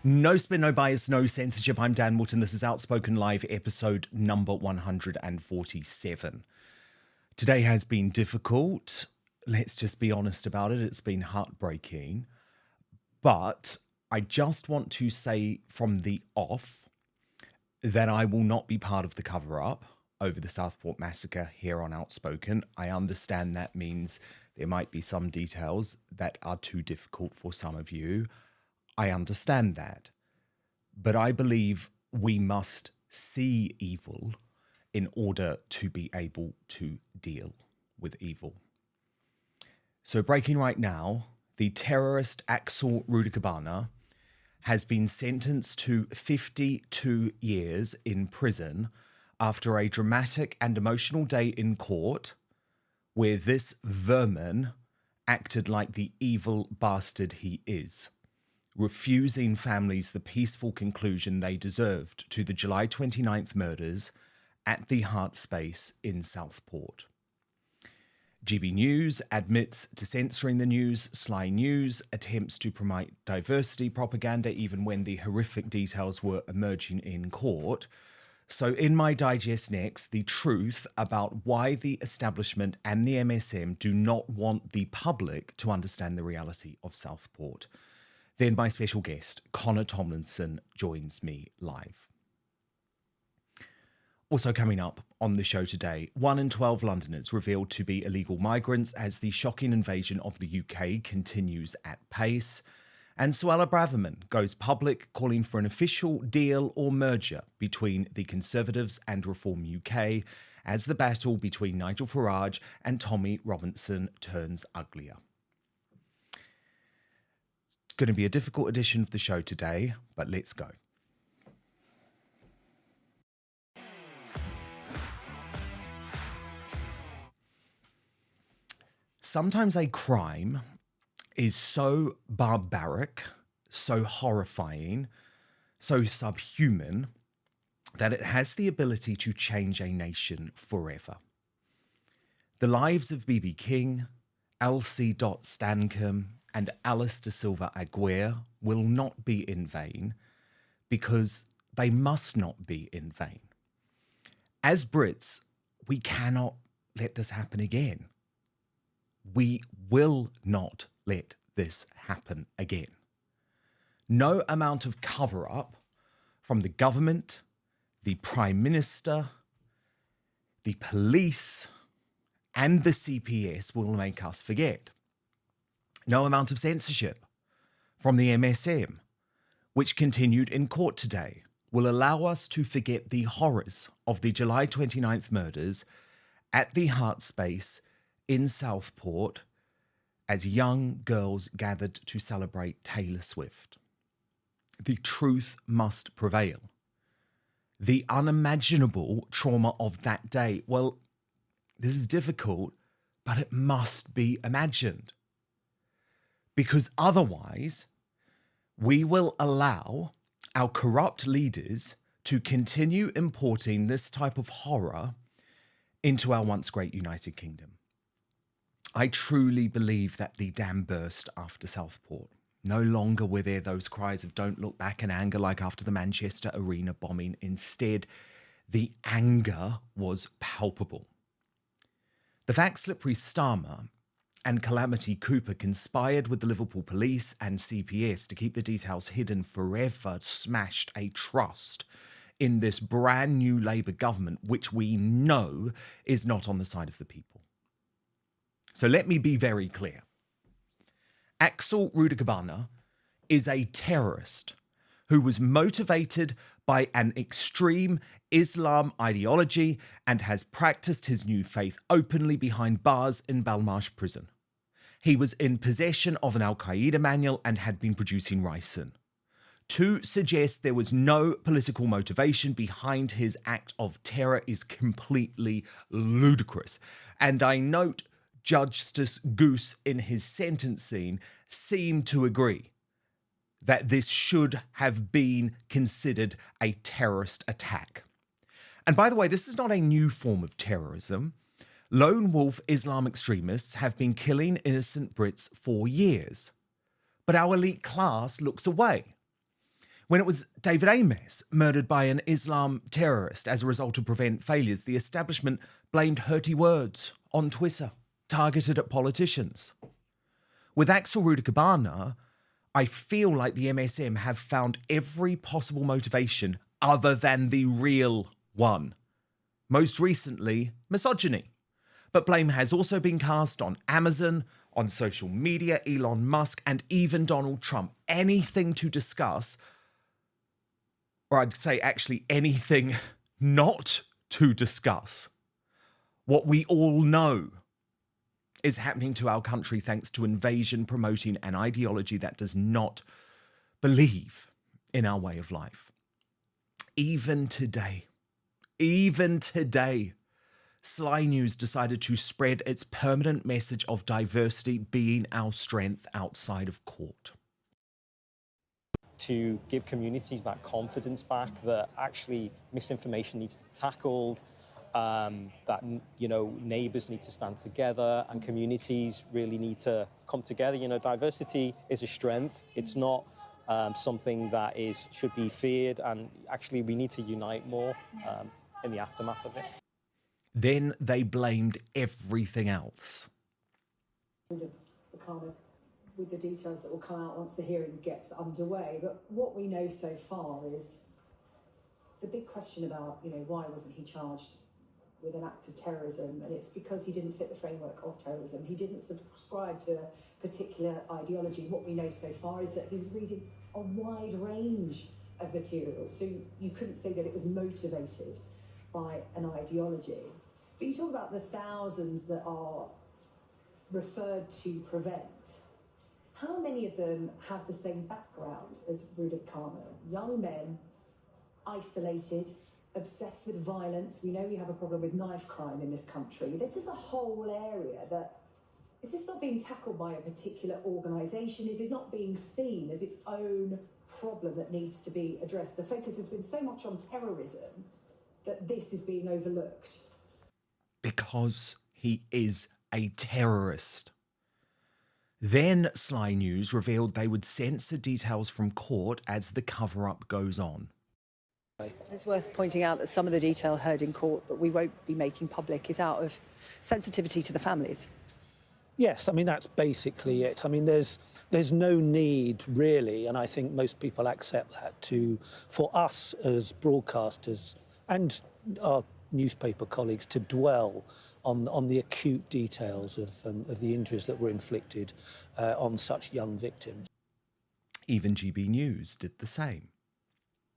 No spin, no bias, no censorship. I'm Dan Wootton. This is Outspoken Live, episode number 147. Today has been difficult. Let's just be honest about it. It's been heartbreaking. But I just want to say from the off that I will not be part of the cover-up over the Southport Massacre here on Outspoken. I understand that means there might be some details that are too difficult for some of you. I understand that, but I believe we must see evil in order to be able to deal with evil. So breaking right now, the terrorist Axel Rudakubana has been sentenced to 52 years in prison after a dramatic and emotional day in court where this vermin acted like the evil bastard he is, refusing families the peaceful conclusion they deserved to the July 29th murders at the Heart Space in Southport. GB News admits to censoring the news. Sly News attempts to promote diversity propaganda even when the horrific details were emerging in court. So in my digest next, the truth about why the establishment and the MSM do not want the public to understand the reality of Southport. Then my special guest, Connor Tomlinson, joins me live. Also coming up on the show today, 1 in 12 Londoners revealed to be illegal migrants as the shocking invasion of the UK continues at pace. And Suella Braverman goes public calling for an official deal or merger between the Conservatives and Reform UK as the battle between Nigel Farage and Tommy Robinson turns uglier. Going to be a difficult edition of the show today, but let's go. Sometimes a crime is so barbaric, so horrifying, so subhuman, that it has the ability to change a nation forever. The lives of B.B. King, Elsie Stancombe, and Alice de Silva Aguirre will not be in vain because they must not be in vain. As Brits, we cannot let this happen again. We will not let this happen again. No amount of cover-up from the government, the Prime Minister, the police, and the CPS will make us forget. No amount of censorship from the MSM, which continued in court today, will allow us to forget the horrors of the July 29th murders at the Heart Space in Southport as young girls gathered to celebrate Taylor Swift. The truth must prevail. The unimaginable trauma of that day, well, this is difficult, but it must be imagined. Because otherwise, we will allow our corrupt leaders to continue importing this type of horror into our once great United Kingdom. I truly believe that the dam burst after Southport. No longer were there those cries of don't look back in anger like after the Manchester Arena bombing. Instead, the anger was palpable. The fact Slippery Starmer and Calamity Cooper conspired with the Liverpool police and CPS to keep the details hidden forever smashed a trust in this brand new Labour government, which we know is not on the side of the people. So let me be very clear. Axel Rudakubana is a terrorist who was motivated by an extreme Islam ideology and has practiced his new faith openly behind bars in Belmarsh prison. He was in possession of an Al-Qaeda manual and had been producing ricin. To suggest there was no political motivation behind his act of terror is completely ludicrous. And I note Justice Goose in his sentencing seemed to agree that this should have been considered a terrorist attack. And by the way, this is not a new form of terrorism. Lone wolf Islam extremists have been killing innocent Brits for years. But our elite class looks away. When it was David Ames murdered by an Islam terrorist as a result of Prevent failures, the establishment blamed hurty words on Twitter, targeted at politicians. With Axel Rudakubana, I feel like the MSM have found every possible motivation other than the real one. Most recently, misogyny. But blame has also been cast on Amazon, on social media, Elon Musk, and even Donald Trump. Anything to discuss, or I'd say actually anything not to discuss. What we all know is happening to our country thanks to invasion promoting an ideology that does not believe in our way of life. Even today, Sly News decided to spread its permanent message of diversity being our strength outside of court. To give communities that confidence back that actually misinformation needs to be tackled, that, you know, neighbours need to stand together and communities really need to come together. You know, diversity is a strength. It's not something that should be feared, and actually we need to unite more in the aftermath of it. Then they blamed everything else. With the details that will come out once the hearing gets underway. But what we know so far is the big question about, you know, why wasn't he charged with an act of terrorism? And it's because he didn't fit the framework of terrorism. He didn't subscribe to a particular ideology. What we know so far is that he was reading a wide range of materials. So you couldn't say that it was motivated by an ideology. But you talk about the thousands that are referred to Prevent. How many of them have the same background as Rudakubana? Young men, isolated, obsessed with violence. We know we have a problem with knife crime in this country. This is a whole area that, is this not being tackled by a particular organisation? Is it not being seen as its own problem that needs to be addressed? The focus has been so much on terrorism that this is being overlooked. Because he is a terrorist. Then Sly News revealed they would censor details from court as the cover-up goes on. It's worth pointing out that some of the detail heard in court that we won't be making public is out of sensitivity to the families. Yes, I mean, that's basically it. I mean, there's no need, really, and I think most people accept that, for us as broadcasters and our newspaper colleagues to dwell on the acute details of the injuries that were inflicted on such young victims. Even GB News did the same.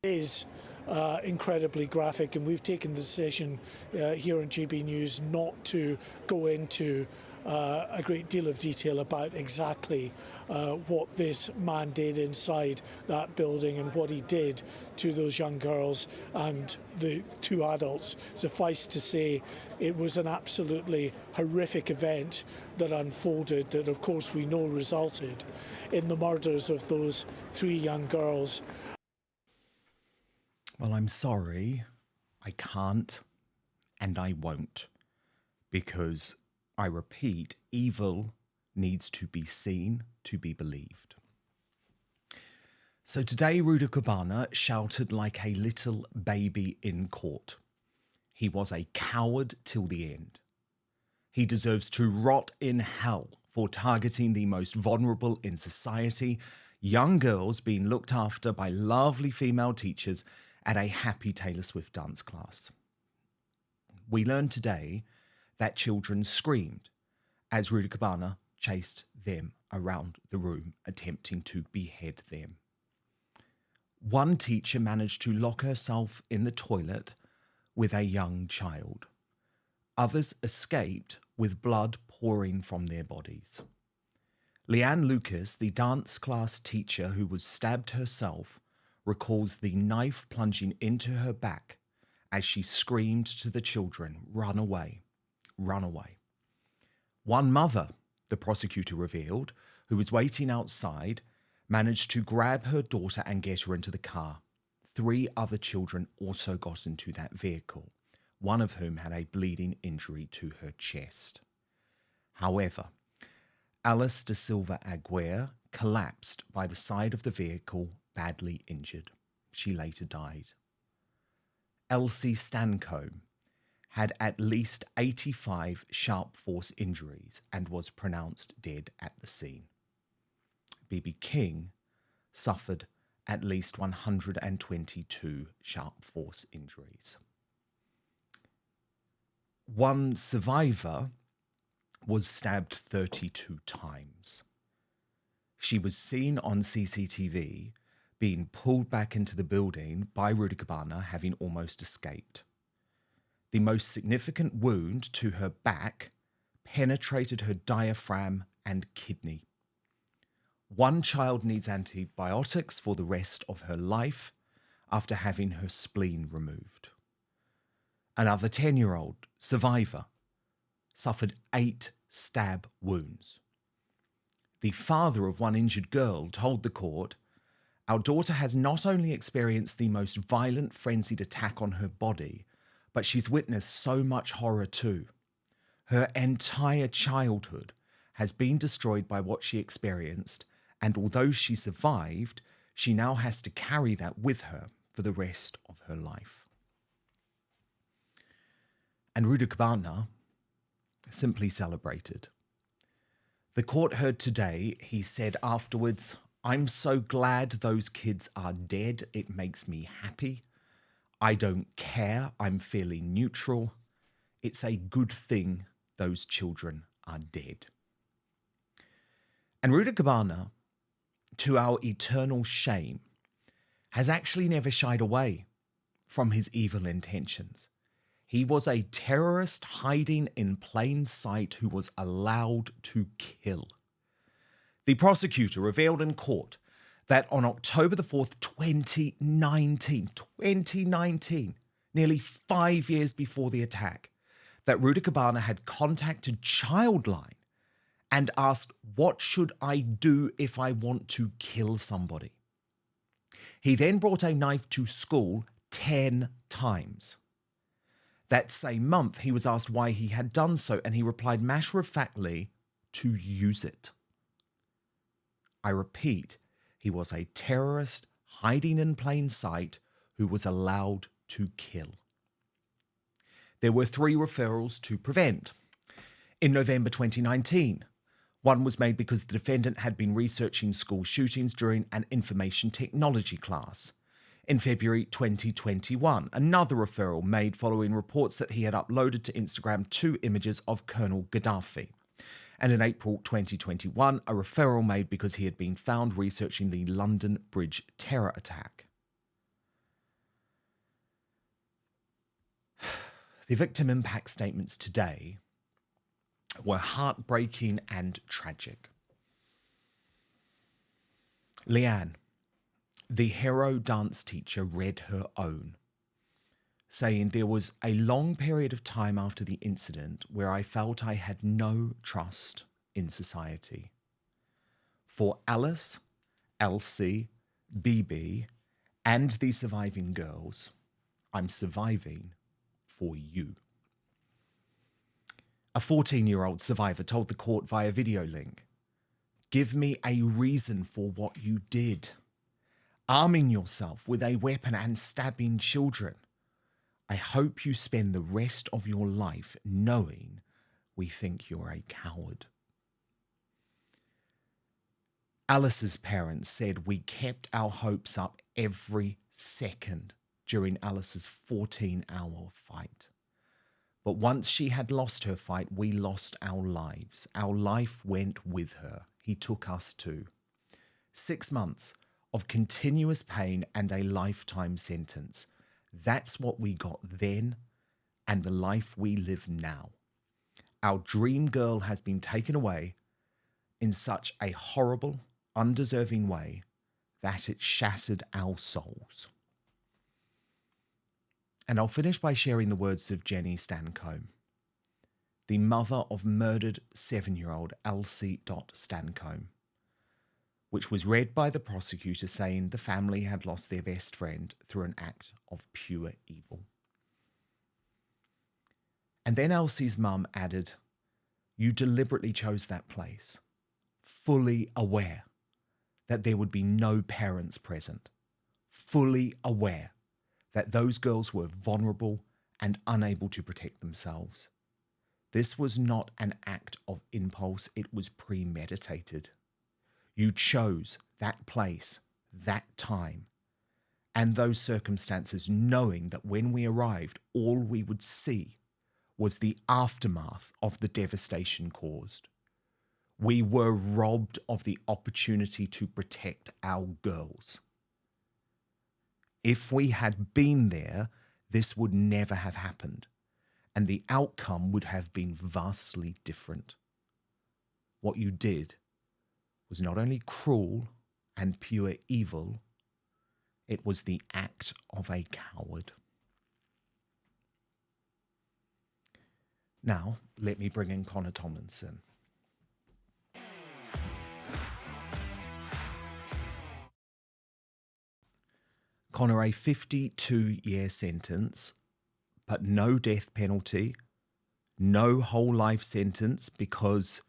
It is incredibly graphic, and we've taken the decision here on GB News not to go into a great deal of detail about exactly what this man did inside that building and what he did to those young girls and the two adults. Suffice to say, it was an absolutely horrific event that unfolded that, of course, we know resulted in the murders of those three young girls. Well, I'm sorry, I can't and I won't, because I repeat, evil needs to be seen to be believed. So today, Rudakubana shouted like a little baby in court. He was a coward till the end. He deserves to rot in hell for targeting the most vulnerable in society, young girls being looked after by lovely female teachers at a happy Taylor Swift dance class. We learned today that children screamed as Rudakubana chased them around the room, attempting to behead them. One teacher managed to lock herself in the toilet with a young child. Others escaped with blood pouring from their bodies. Leanne Lucas, the dance class teacher who was stabbed herself, recalls the knife plunging into her back as she screamed to the children, "Run away, run away." One mother, the prosecutor revealed, who was waiting outside, managed to grab her daughter and get her into the car. 3 other children also got into that vehicle, one of whom had a bleeding injury to her chest. However, Alice de Silva Aguirre collapsed by the side of the vehicle, badly injured. she later died. Elsie Stancombe had at least 85 sharp force injuries and was pronounced dead at the scene. B.B. King suffered at least 122 sharp force injuries. One survivor was stabbed 32 times. She was seen on CCTV being pulled back into the building by Rudakubana, having almost escaped. The most significant wound to her back penetrated her diaphragm and kidney. One child needs antibiotics for the rest of her life after having her spleen removed. Another 10-year-old survivor suffered 8 stab wounds. The father of one injured girl told the court, "Our daughter has not only experienced the most violent frenzied attack on her body, but she's witnessed so much horror too. Her entire childhood has been destroyed by what she experienced, and although she survived, she now has to carry that with her for the rest of her life." And Rudakubana simply celebrated. The court heard today, he said afterwards, "I'm so glad those kids are dead. It makes me happy. I don't care. I'm feeling neutral. It's a good thing those children are dead." And Rudakubana, to our eternal shame, has actually never shied away from his evil intentions. He was a terrorist hiding in plain sight who was allowed to kill. The prosecutor revealed in court that on October the 4th, 2019, nearly 5 years before the attack, that Rudakubana had contacted Childline and asked, "What should I do if I want to kill somebody?" He then brought a knife to school 10 times. That same month, he was asked why he had done so, and he replied matter-of-factly, "To use it." I repeat, he was a terrorist hiding in plain sight who was allowed to kill. There were 3 referrals to prevent. In November 2019, one was made because the defendant had been researching school shootings during an information technology class. In February 2021, another referral made following reports that he had uploaded to Instagram 2 images of Colonel Gaddafi. And in April 2021, a referral made because he had been found researching the London Bridge terror attack. The victim impact statements today were heartbreaking and tragic. Leanne, the hero dance teacher, read her own, saying, "There was a long period of time after the incident where I felt I had no trust in society. For Alice, Elsie, BB, and the surviving girls, I'm surviving for you." A 14-year-old survivor told the court via video link, "Give me a reason for what you did. Arming yourself with a weapon and stabbing children. I hope you spend the rest of your life knowing we think you're a coward." Alice's parents said, "We kept our hopes up every second during Alice's 14-hour fight. But once she had lost her fight, we lost our lives. Our life went with her. He took us too. 6 months of continuous pain and a lifetime sentence. That's what we got then and the life we live now. Our dream girl has been taken away in such a horrible, undeserving way that it shattered our souls." And I'll finish by sharing the words of Jenny Stancombe, the mother of murdered 7-year-old Elsie Stancombe, which was read by the prosecutor, saying the family had lost their best friend through an act of pure evil. And then Elsie's mum added, "You deliberately chose that place, fully aware that there would be no parents present, fully aware that those girls were vulnerable and unable to protect themselves. This was not an act of impulse, it was premeditated. You chose that place, that time, and those circumstances, knowing that when we arrived, all we would see was the aftermath of the devastation caused. We were robbed of the opportunity to protect our girls. If we had been there, this would never have happened, and the outcome would have been vastly different. What you did was not only cruel and pure evil, it was the act of a coward. Now, let me bring in Connor Tomlinson. Connor, a 52-year sentence, but no death penalty, no whole life sentence because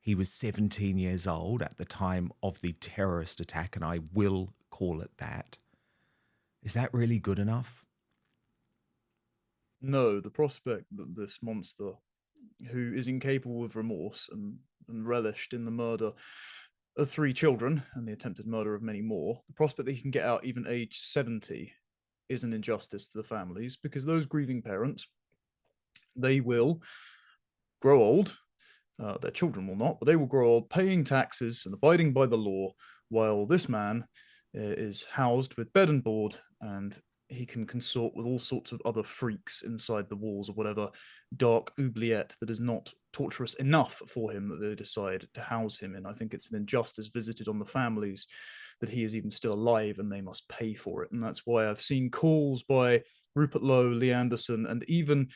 he was 17 years old at the time of the terrorist attack, and I will call it that. Is that really good enough? No, the prospect that this monster, who is incapable of remorse and relished in the murder of 3 children and the attempted murder of many more, the prospect that he can get out even age 70 is an injustice to the families, because those grieving parents, they will grow old, their children will not, but they will grow old paying taxes and abiding by the law, while this man is housed with bed and board, and he can consort with all sorts of other freaks inside the walls of whatever dark oubliette that is not torturous enough for him that they decide to house him in. I think it's an injustice visited on the families that he is even still alive and they must pay for it. And that's why I've seen calls by Rupert Lowe, Lee Anderson, and even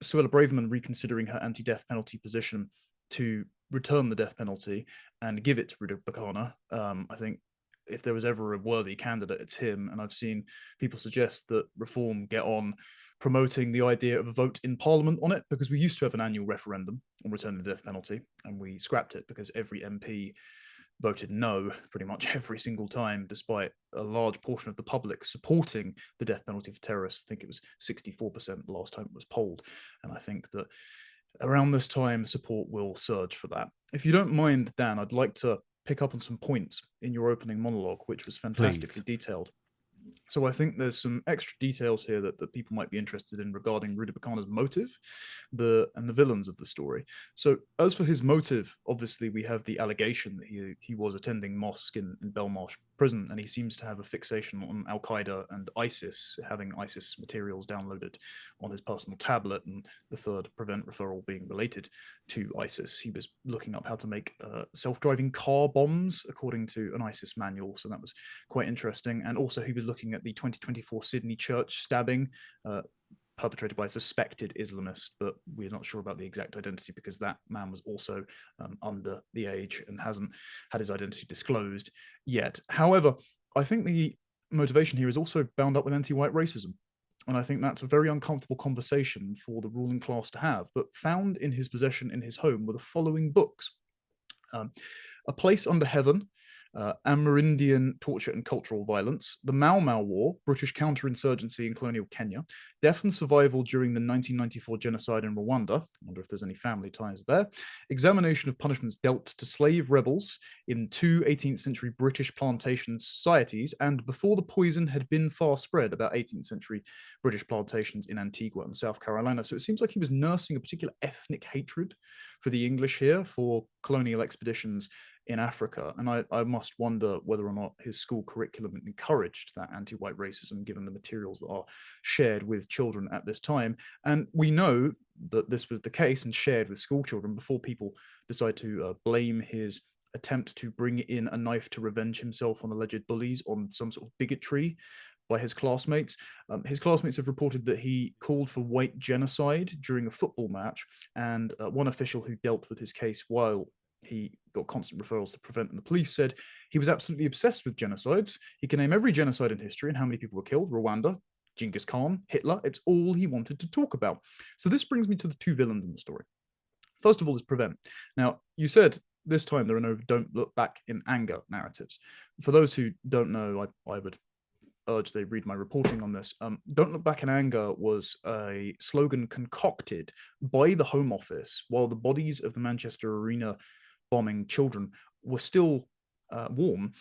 Suella Braverman reconsidering her anti-death penalty position to return the death penalty and give it to Rudakubana. I think if there was ever a worthy candidate, it's him. And I've seen people suggest that Reform get on promoting the idea of a vote in Parliament on it, because we used to have an annual referendum on returning the death penalty, and we scrapped it because every MP voted no pretty much every single time, despite a large portion of the public supporting the death penalty for terrorists. I think it was 64% the last time it was polled. And I think that around this time, support will surge for that. If you don't mind, Dan, I'd like to pick up on some points in your opening monologue, which was fantastically detailed. So I think there's some extra details here that people might be interested in regarding Rudakubana's motive and the villains of the story. So as for his motive, obviously we have the allegation that he was attending mosque in Belmarsh prison, and he seems to have a fixation on Al-Qaeda and ISIS, having ISIS materials downloaded on his personal tablet, and the third prevent referral being related to ISIS. He was looking up how to make self-driving car bombs according to an ISIS manual, so that was quite interesting. And also he was looking at the 2024 Sydney church stabbing perpetrated by a suspected Islamist, but we're not sure about the exact identity because that man was also under the age and hasn't had his identity disclosed yet. However, I think the motivation here is also bound up with anti-white racism. And I think that's a very uncomfortable conversation for the ruling class to have. But found in his possession in his home were the following books. A Place Under Heaven, Amerindian Torture and Cultural Violence, The Mau Mau War, British Counterinsurgency in Colonial Kenya, Death and Survival During the 1994 Genocide in Rwanda, I wonder if there's any family ties there, Examination of Punishments Dealt to Slave Rebels in 2 18th century British plantation societies, and Before the Poison Had Been Far Spread, about 18th century British plantations in Antigua and South Carolina. So it seems like he was nursing a particular ethnic hatred for the English here, for colonial expeditions in Africa. And I must wonder whether or not his school curriculum encouraged that anti-white racism, given the materials that are shared with children at this time. And we know that this was the case and shared with school children before people decide to blame his attempt to bring in a knife to revenge himself on alleged bullies on some sort of bigotry by his classmates. His classmates have reported that he called for white genocide during a football match, and one official who dealt with his case while he got constant referrals to Prevent, and the police said he was absolutely obsessed with genocides. He can name every genocide in history and how many people were killed: Rwanda, Genghis Khan, Hitler. It's all he wanted to talk about. So this brings me to the two villains in the story. First of all is Prevent. Now, you said this time there are no don't look back in anger narratives. For those who don't know, I would urge they read my reporting on this. Don't Look Back in Anger was a slogan concocted by the Home Office while the bodies of the Manchester Arena bombing children were still warm,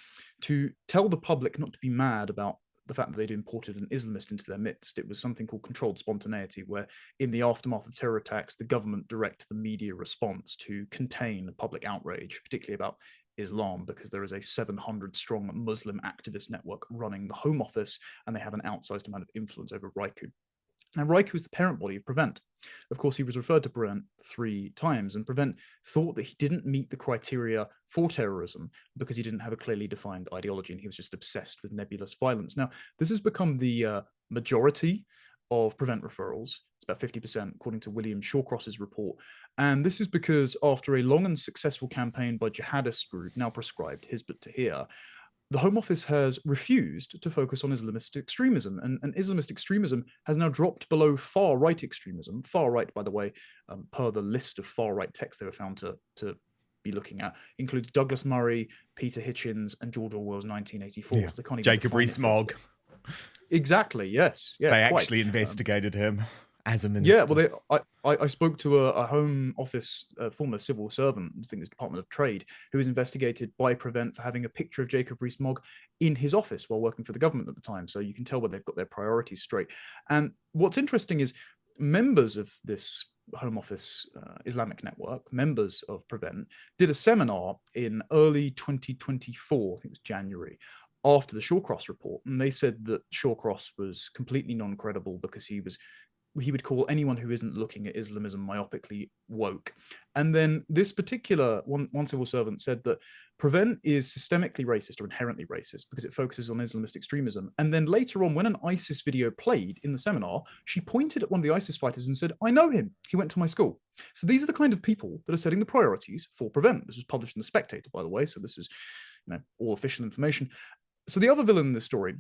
to tell the public not to be mad about the fact that they'd imported an Islamist into their midst. It was something called controlled spontaneity, where in the aftermath of terror attacks, the government directed the media response to contain public outrage, particularly about Islam, because there is a 700 strong Muslim activist network running the Home Office, and they have an outsized amount of influence over Raiku. Now, Raiku is the parent body of Prevent. Of course, he was referred to Prevent 3 times, and Prevent thought that he didn't meet the criteria for terrorism because he didn't have a clearly defined ideology, and he was just obsessed with nebulous violence. Now, this has become the majority of Prevent referrals. It's about 50%, according to William Shawcross's report. And this is because after a long and successful campaign by jihadist group, now proscribed, Hizb ut-Tahrir, the Home Office has refused to focus on Islamist extremism, and Islamist extremism has now dropped below far-right extremism. Far-right, by the way, per the list of far-right texts they were found to be looking at, includes Douglas Murray, Peter Hitchens, and George Orwell's 1984. Yeah. So they can't even Jacob define it Rees-Mogg. Exactly, yes. Yeah, they quite. actually investigated him as a minister. Yeah, well, I spoke to a Home Office former civil servant, I think it's Department of Trade, who was investigated by Prevent for having a picture of Jacob Rees-Mogg in his office while working for the government at the time. So you can tell where they've got their priorities straight. And what's interesting is members of this Home Office Islamic network, members of Prevent, did a seminar in early 2024, I think it was January, after the Shawcross report. And they said that Shawcross was completely non-credible because he would call anyone who isn't looking at Islamism myopically woke. And then this particular one civil servant said that Prevent is systemically racist or inherently racist because it focuses on Islamist extremism. And then later on, when an ISIS video played in the seminar, she pointed at one of the ISIS fighters and said, "I know him. He went to my school." So these are the kind of people that are setting the priorities for Prevent. This was published in The Spectator, by the way, so this is all official information. So the other villain in this story,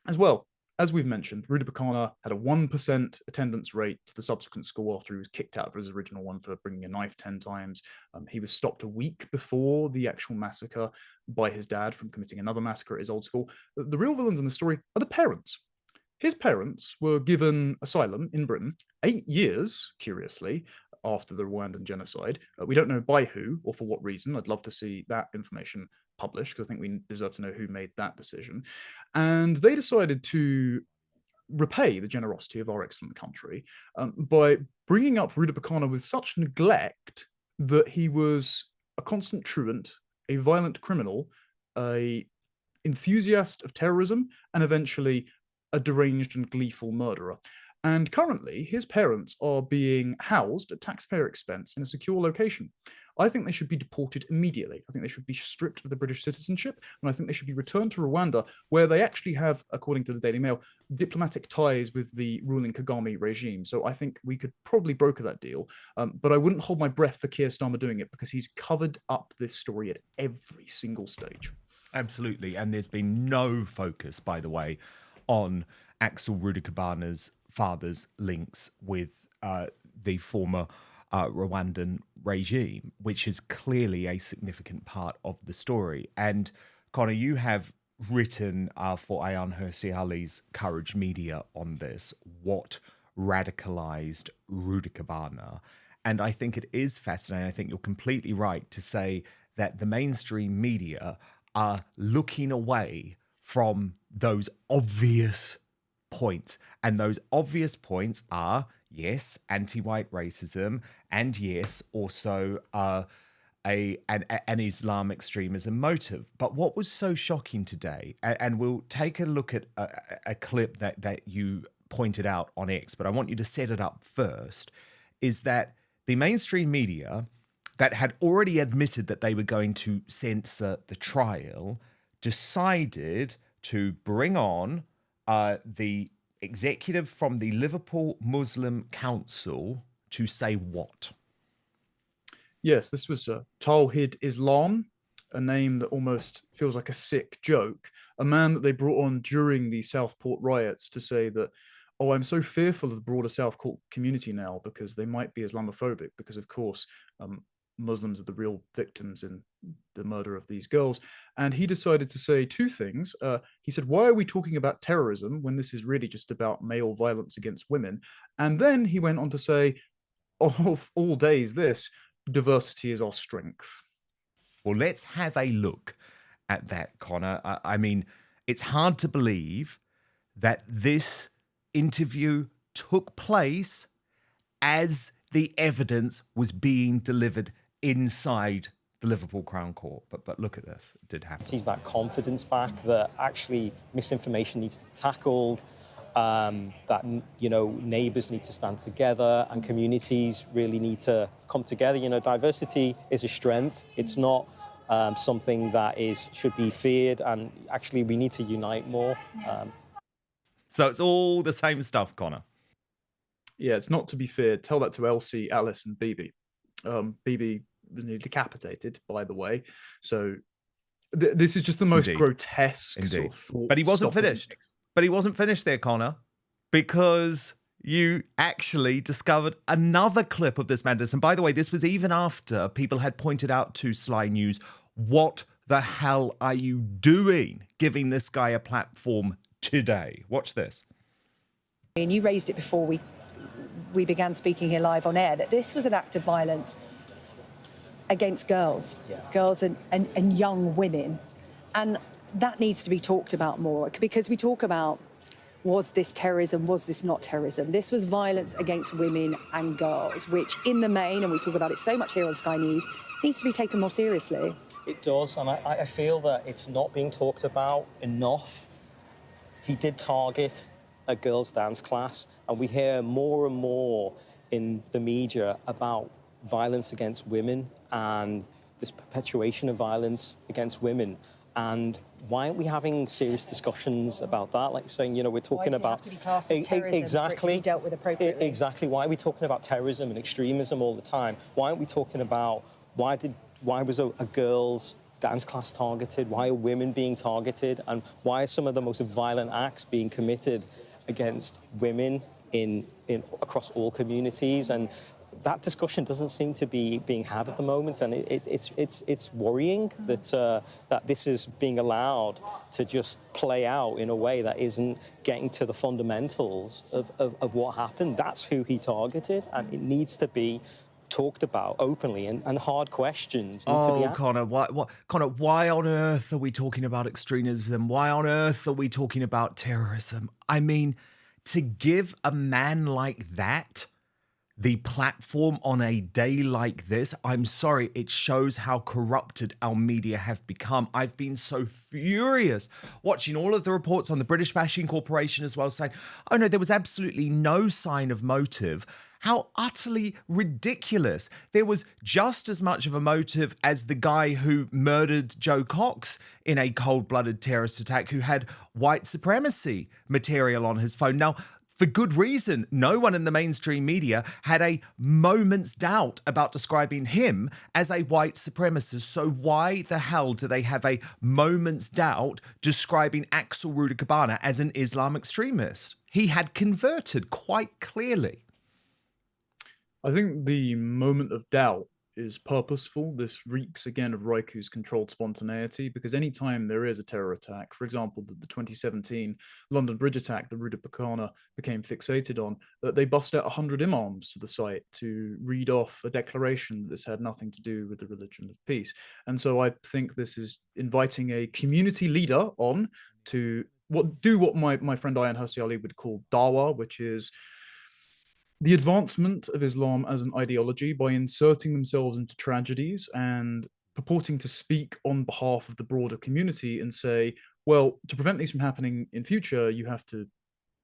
as well, as we've mentioned, Rudakubana had a 1% attendance rate to the subsequent school after he was kicked out of his original one for bringing a knife 10 times. He was stopped a week before the actual massacre by his dad from committing another massacre at his old school. The real villains in the story are the parents. His parents were given asylum in Britain 8 years, curiously, after the Rwandan genocide. We don't know by who or for what reason. I'd love to see that information published because I think we deserve to know who made that decision. And they decided to repay the generosity of our excellent country by bringing up Rudakubana with such neglect that he was a constant truant, a violent criminal, a enthusiast of terrorism, and eventually a deranged and gleeful murderer. And currently, his parents are being housed at taxpayer expense in a secure location. I think they should be deported immediately. I think they should be stripped of their British citizenship, and I think they should be returned to Rwanda, where they actually have, according to the Daily Mail, diplomatic ties with the ruling Kagame regime. So I think we could probably broker that deal, but I wouldn't hold my breath for Keir Starmer doing it because he's covered up this story at every single stage. Absolutely, and there's been no focus, by the way, on Axel Rudakubana's father's links with the former Rwandan regime, which is clearly a significant part of the story. And Connor, you have written for Ayaan Hirsi Ali's Courage Media on this, what radicalized Rudakubana. And I think it is fascinating. I think you're completely right to say that the mainstream media are looking away from those obvious points. And those obvious points are, yes, anti-white racism, and yes, also an Islam extremism motive. But what was so shocking today, and we'll take a look at a clip that you pointed out on X, but I want you to set it up first, is that the mainstream media that had already admitted that they were going to censor the trial decided to bring on the executive from the Liverpool Muslim Council to say what? Yes, this was Tawhid Islam, a name that almost feels like a sick joke, a man that they brought on during the Southport riots to say that, oh, I'm so fearful of the broader Southport community now because they might be Islamophobic, because of course Muslims are the real victims in the murder of these girls. And he decided to say two things. He said, why are we talking about terrorism when this is really just about male violence against women? And then he went on to say, of all days, this diversity is our strength. Well, let's have a look at that, Connor. I mean, it's hard to believe that this interview took place as the evidence was being delivered inside the Liverpool Crown Court. But look at this, it did happen. Sees that confidence back, that actually misinformation needs to be tackled, that, you know, neighbours need to stand together and communities really need to come together. You know, diversity is a strength. It's not something that should be feared, and actually we need to unite more. So it's all the same stuff, Connor. Yeah, it's not to be feared. Tell that to Elsie, Alice, and Bibi. Bibi was nearly decapitated, by the way. So this is just the most grotesque sort of thought. But he wasn't finished. But he wasn't finished there, Connor, because you actually discovered another clip of this madness. And by the way, this was even after people had pointed out to Sly News, what the hell are you doing giving this guy a platform today? Watch this. And you raised it before we began speaking here live on air, that this was an act of violence against girls, girls and young women. And that needs to be talked about more, because we talk about, was this terrorism, was this not terrorism? This was violence against women and girls, which in the main, and we talk about it so much here on Sky News, needs to be taken more seriously. It does, and I feel that it's not being talked about enough. He did target a girls' dance class, and we hear more and more in the media about violence against women and this perpetuation of violence against women. And why aren't we having serious discussions about that? Like you're saying, you know, we're talking about... Why does it have to be classed as terrorism exactly, for it to be dealt with appropriately? Exactly. Why are we talking about terrorism and extremism all the time? Why aren't we talking about why was a girls' dance class targeted? Why are women being targeted? And why are some of the most violent acts being committed against women across all communities? And that discussion doesn't seem to be being had at the moment, and it's worrying that this is being allowed to just play out in a way that isn't getting to the fundamentals of what happened. That's who he targeted, and it needs to be talked about openly, and hard questions need to be asked. Connor, why on earth are we talking about extremism? Why on earth are we talking about terrorism? I mean, to give a man like that the platform on a day like this, I'm sorry, it shows how corrupted our media have become. I've been so furious watching all of the reports on the British Bashing Corporation as well, saying, oh no, there was absolutely no sign of motive. How utterly ridiculous. There was just as much of a motive as the guy who murdered Joe Cox in a cold-blooded terrorist attack, who had white supremacy material on his phone. Now, for good reason, no one in the mainstream media had a moment's doubt about describing him as a white supremacist. So why the hell do they have a moment's doubt describing Axel Rudakubana as an Islam extremist? He had converted quite clearly. I think the moment of doubt is purposeful. This reeks again of Raiku's controlled spontaneity, because anytime there is a terror attack, for example, the 2017 London Bridge attack that Rudakubana became fixated on, they bust out 100 imams to the site to read off a declaration that this had nothing to do with the religion of peace. And so I think this is inviting a community leader on to do what my friend Ayaan Hirsi Ali would call dawah, which is the advancement of Islam as an ideology by inserting themselves into tragedies and purporting to speak on behalf of the broader community and say, well, to prevent these from happening in future, you have to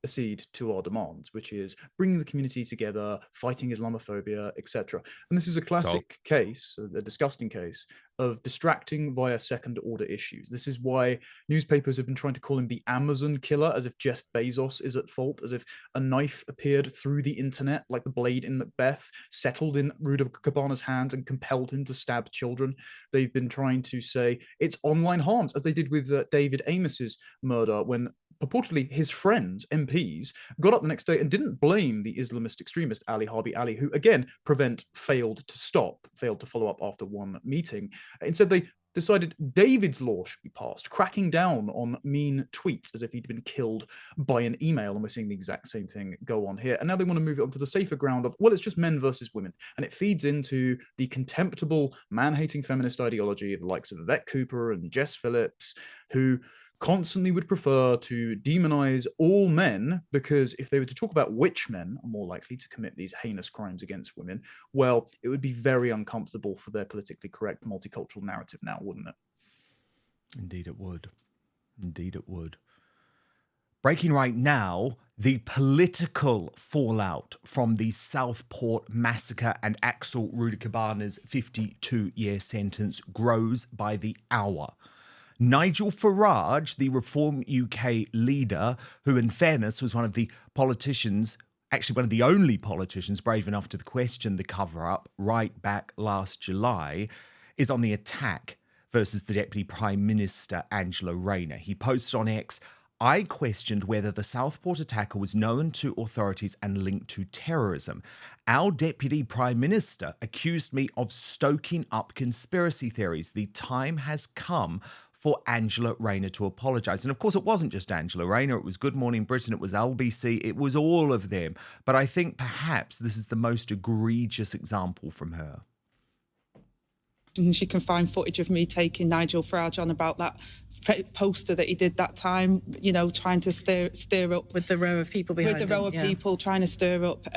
accede to our demands, which is bringing the community together, fighting Islamophobia, etc. And this is a classic case, a disgusting case, of distracting via second-order issues. This is why newspapers have been trying to call him the Amazon killer, as if Jeff Bezos is at fault, as if a knife appeared through the internet, like the blade in Macbeth, settled in Rudakubana's hand and compelled him to stab children. They've been trying to say it's online harms, as they did with David Amos's murder, when purportedly his friends, MPs, got up the next day and didn't blame the Islamist extremist Ali Harbi Ali, who, again, Prevent failed to follow up after one meeting. Instead, they decided David's law should be passed, cracking down on mean tweets as if he'd been killed by an email. And we're seeing the exact same thing go on here. And now they want to move it onto the safer ground of, well, it's just men versus women. And it feeds into the contemptible, man-hating feminist ideology of the likes of Yvette Cooper and Jess Phillips, who constantly would prefer to demonize all men, because if they were to talk about which men are more likely to commit these heinous crimes against women, well, it would be very uncomfortable for their politically correct multicultural narrative now, wouldn't it? Indeed it would. Indeed it would. Breaking right now, the political fallout from the Southport Massacre and Axel Rudakubana's 52-year sentence grows by the hour. Nigel Farage, the Reform UK leader, who in fairness was one of the politicians, actually one of the only politicians brave enough to question the cover-up right back last July, is on the attack versus the Deputy Prime Minister, Angela Rayner. He posted on X, "I questioned whether the Southport attacker was known to authorities and linked to terrorism. Our Deputy Prime Minister accused me of stoking up conspiracy theories. The time has come for Angela Rayner to apologise." And of course, it wasn't just Angela Rayner. It was Good Morning Britain. It was LBC. It was all of them. But I think perhaps this is the most egregious example from her. And she can find footage of me taking Nigel Farage on about that poster that he did that time, you know, trying to stir up... With the row of people behind him. With the row of people, trying to stir up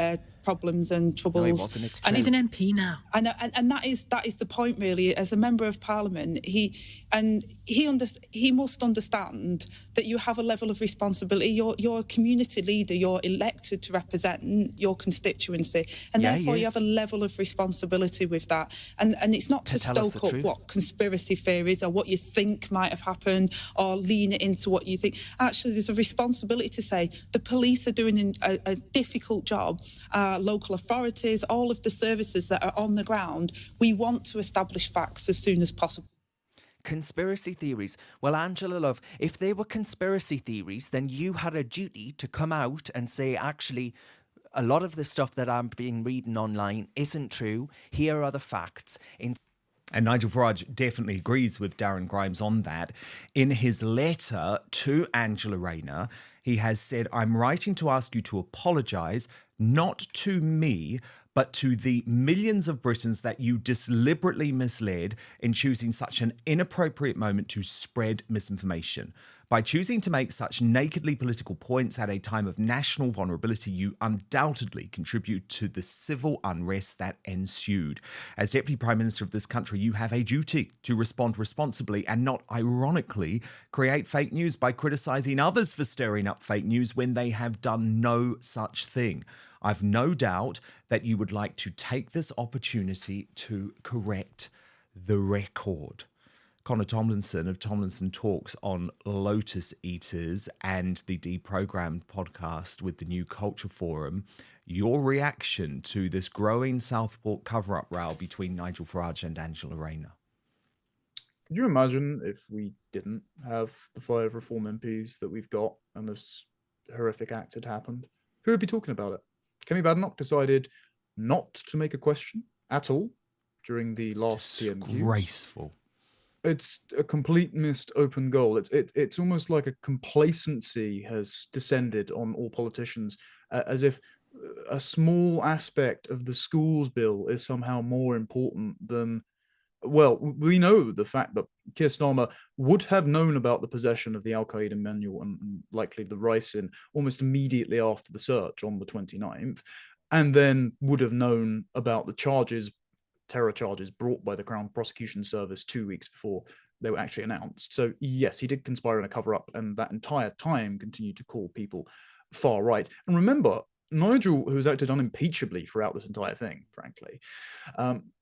problems and troubles. No, he wasn't. It's true. And he's an MP now. I know, and that is the point, really. As a member of Parliament, he must understand that you have a level of responsibility. You're a community leader. You're elected to represent your constituency, and therefore you have a level of responsibility with that. And it's not to stoke up what conspiracy theories or what you think might have happened, or lean it into what you think. Actually, there's a responsibility to say the police are doing a difficult job. Local authorities, all of the services that are on the ground, we want to establish facts as soon as possible. Conspiracy theories. Well, Angela Love, if they were conspiracy theories, then you had a duty to come out and say, actually, a lot of the stuff that I'm being reading online isn't true. Here are the facts. And Nigel Farage definitely agrees with Darren Grimes on that. In his letter to Angela Rayner, he has said, "I'm writing to ask you to apologise, not to me, but to the millions of Britons that you deliberately misled in choosing such an inappropriate moment to spread misinformation. By choosing to make such nakedly political points at a time of national vulnerability, you undoubtedly contribute to the civil unrest that ensued. As Deputy Prime Minister of this country, you have a duty to respond responsibly and not ironically create fake news by criticising others for stirring up fake news when they have done no such thing. I've no doubt that you would like to take this opportunity to correct the record." Connor Tomlinson of Tomlinson Talks on Lotus Eaters and the Deprogrammed podcast with the New Culture Forum. Your reaction to this growing Southport cover-up row between Nigel Farage and Angela Rayner? Could you imagine if we didn't have the 5 Reform MPs that we've got and this horrific act had happened? Who would be talking about it? Kemi Badenoch decided not to make a question at all during the last PMQs. Disgraceful. It's a complete missed open goal. It's almost like a complacency has descended on all politicians, as if a small aspect of the schools bill is somehow more important than, well, we know the fact that Keir Starmer would have known about the possession of the Al-Qaeda manual and likely the ricin almost immediately after the search on the 29th, and then would have known about the terror charges brought by the Crown Prosecution Service 2 weeks before they were actually announced. So yes, he did conspire in a cover-up, and that entire time continued to call people far right. And remember, Nigel, who has acted unimpeachably throughout this entire thing, frankly,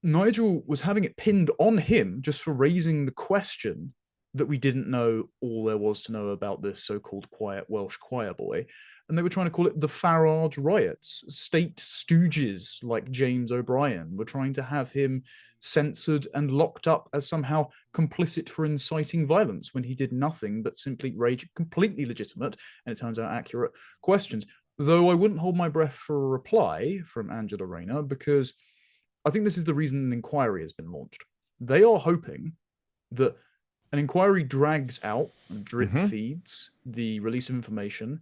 Nigel was having it pinned on him just for raising the question that we didn't know all there was to know about this so-called quiet Welsh choir boy. And they were trying to call it the Farage riots. State stooges like James O'Brien were trying to have him censored and locked up as somehow complicit for inciting violence when he did nothing but simply raise completely legitimate, and it turns out accurate, questions. Though I wouldn't hold my breath for a reply from Angela Rayner, because I think this is the reason an inquiry has been launched. They are hoping that an inquiry drags out and drip feeds the release of information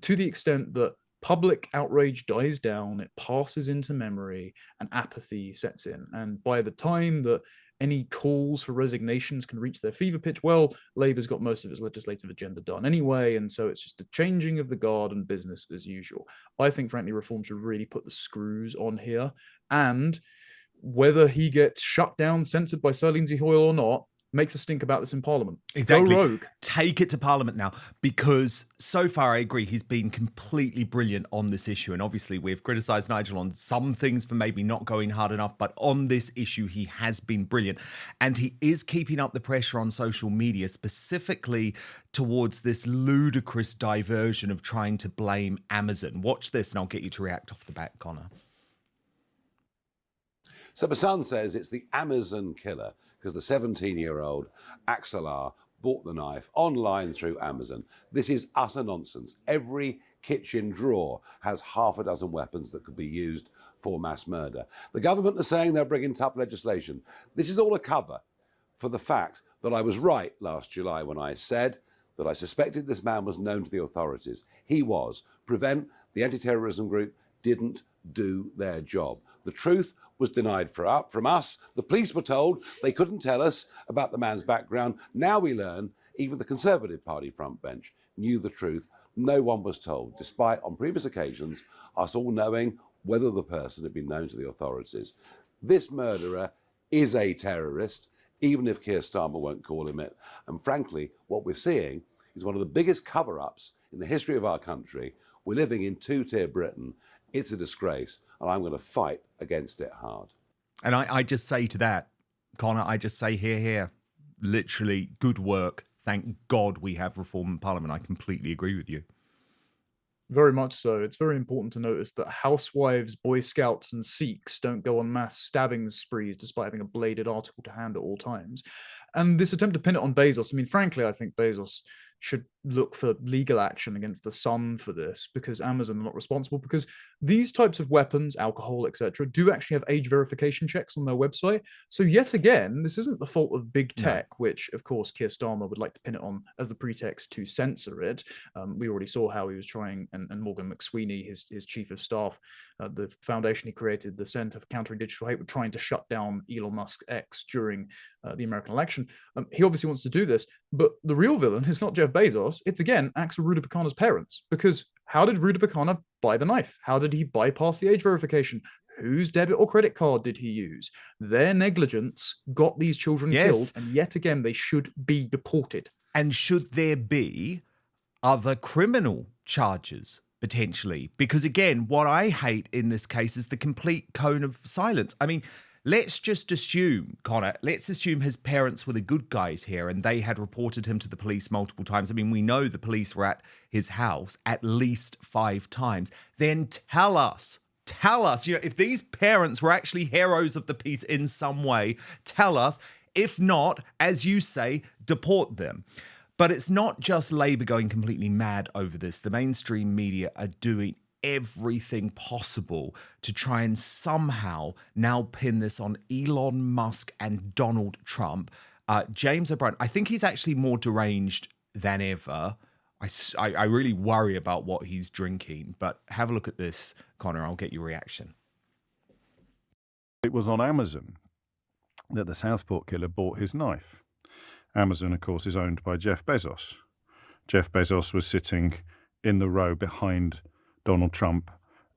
to the extent that public outrage dies down, it passes into memory, and apathy sets in. And by the time that any calls for resignations can reach their fever pitch, well, Labour's got most of its legislative agenda done anyway, and so it's just a changing of the guard and business as usual. I think, frankly, reform should really put the screws on here, and whether he gets shut down, censored by Sir Lindsay Hoyle or not, makes a stink about this in Parliament. Exactly. Go rogue. Take it to Parliament now, because so far I agree he's been completely brilliant on this issue. And obviously we've criticised Nigel on some things for maybe not going hard enough, but on this issue he has been brilliant. And he is keeping up the pressure on social media, specifically towards this ludicrous diversion of trying to blame Amazon. Watch this and I'll get you to react off the bat, Connor. So my son says it's the Amazon killer because the 17-year-old Axel R bought the knife online through Amazon. This is utter nonsense. Every kitchen drawer has half a dozen weapons that could be used for mass murder. The government are saying they're bringing tough legislation. This is all a cover for the fact that I was right last July when I said that I suspected this man was known to the authorities. He was. Prevent, the anti-terrorism group, didn't do their job. The truth was denied from us. The police were told they couldn't tell us about the man's background. Now we learn even the Conservative Party front bench knew the truth. No one was told, despite on previous occasions us all knowing whether the person had been known to the authorities. This murderer is a terrorist, even if Keir Starmer won't call him it. And frankly, what we're seeing is one of the biggest cover-ups in the history of our country. We're living in two-tier Britain. It's a disgrace, and I'm going to fight against it hard. And I just say to that, Connor, I just say here. Literally, good work. Thank God we have reform in Parliament. I completely agree with you. Very much so. It's very important to notice that housewives, Boy Scouts, and Sikhs don't go on mass stabbing sprees despite having a bladed article to hand at all times. And this attempt to pin it on Bezos, I mean, frankly, I think Bezos should look for legal action against the Sun for this, because Amazon are not responsible, because these types of weapons, alcohol, etc., do actually have age verification checks on their website. So yet again, this isn't the fault of big tech, which of course Keir Starmer would like to pin it on as the pretext to censor it. We already saw how he was trying, and Morgan McSweeney, his chief of staff, the foundation he created, the Center for Countering Digital Hate, were trying to shut down Elon Musk X during the American election. He obviously wants to do this, but the real villain is not Jeff Bezos, it's again Axel Rudakubana's parents. Because how did Rudakubana buy the knife? How did he bypass the age verification? Whose debit or credit card did he use? Their negligence got these children killed, and yet again they should be deported. And should there be other criminal charges potentially? Because again, what I hate in this case is the complete cone of silence. I mean, let's just assume, Connor, let's assume his parents were the good guys here and they had reported him to the police multiple times. I mean, we know the police were at his house at least 5 times. Then tell us, if these parents were actually heroes of the peace in some way, tell us. If not, as you say, deport them. But it's not just Labour going completely mad over this. The mainstream media are doing everything possible to try and somehow now pin this on Elon Musk and Donald Trump. James O'Brien, I think he's actually more deranged than ever. I really worry about what he's drinking, but have a look at this, Connor. I'll get your reaction. It was on Amazon that the Southport killer bought his knife. Amazon, of course, is owned by Jeff Bezos. Jeff Bezos was sitting in the row behind Donald Trump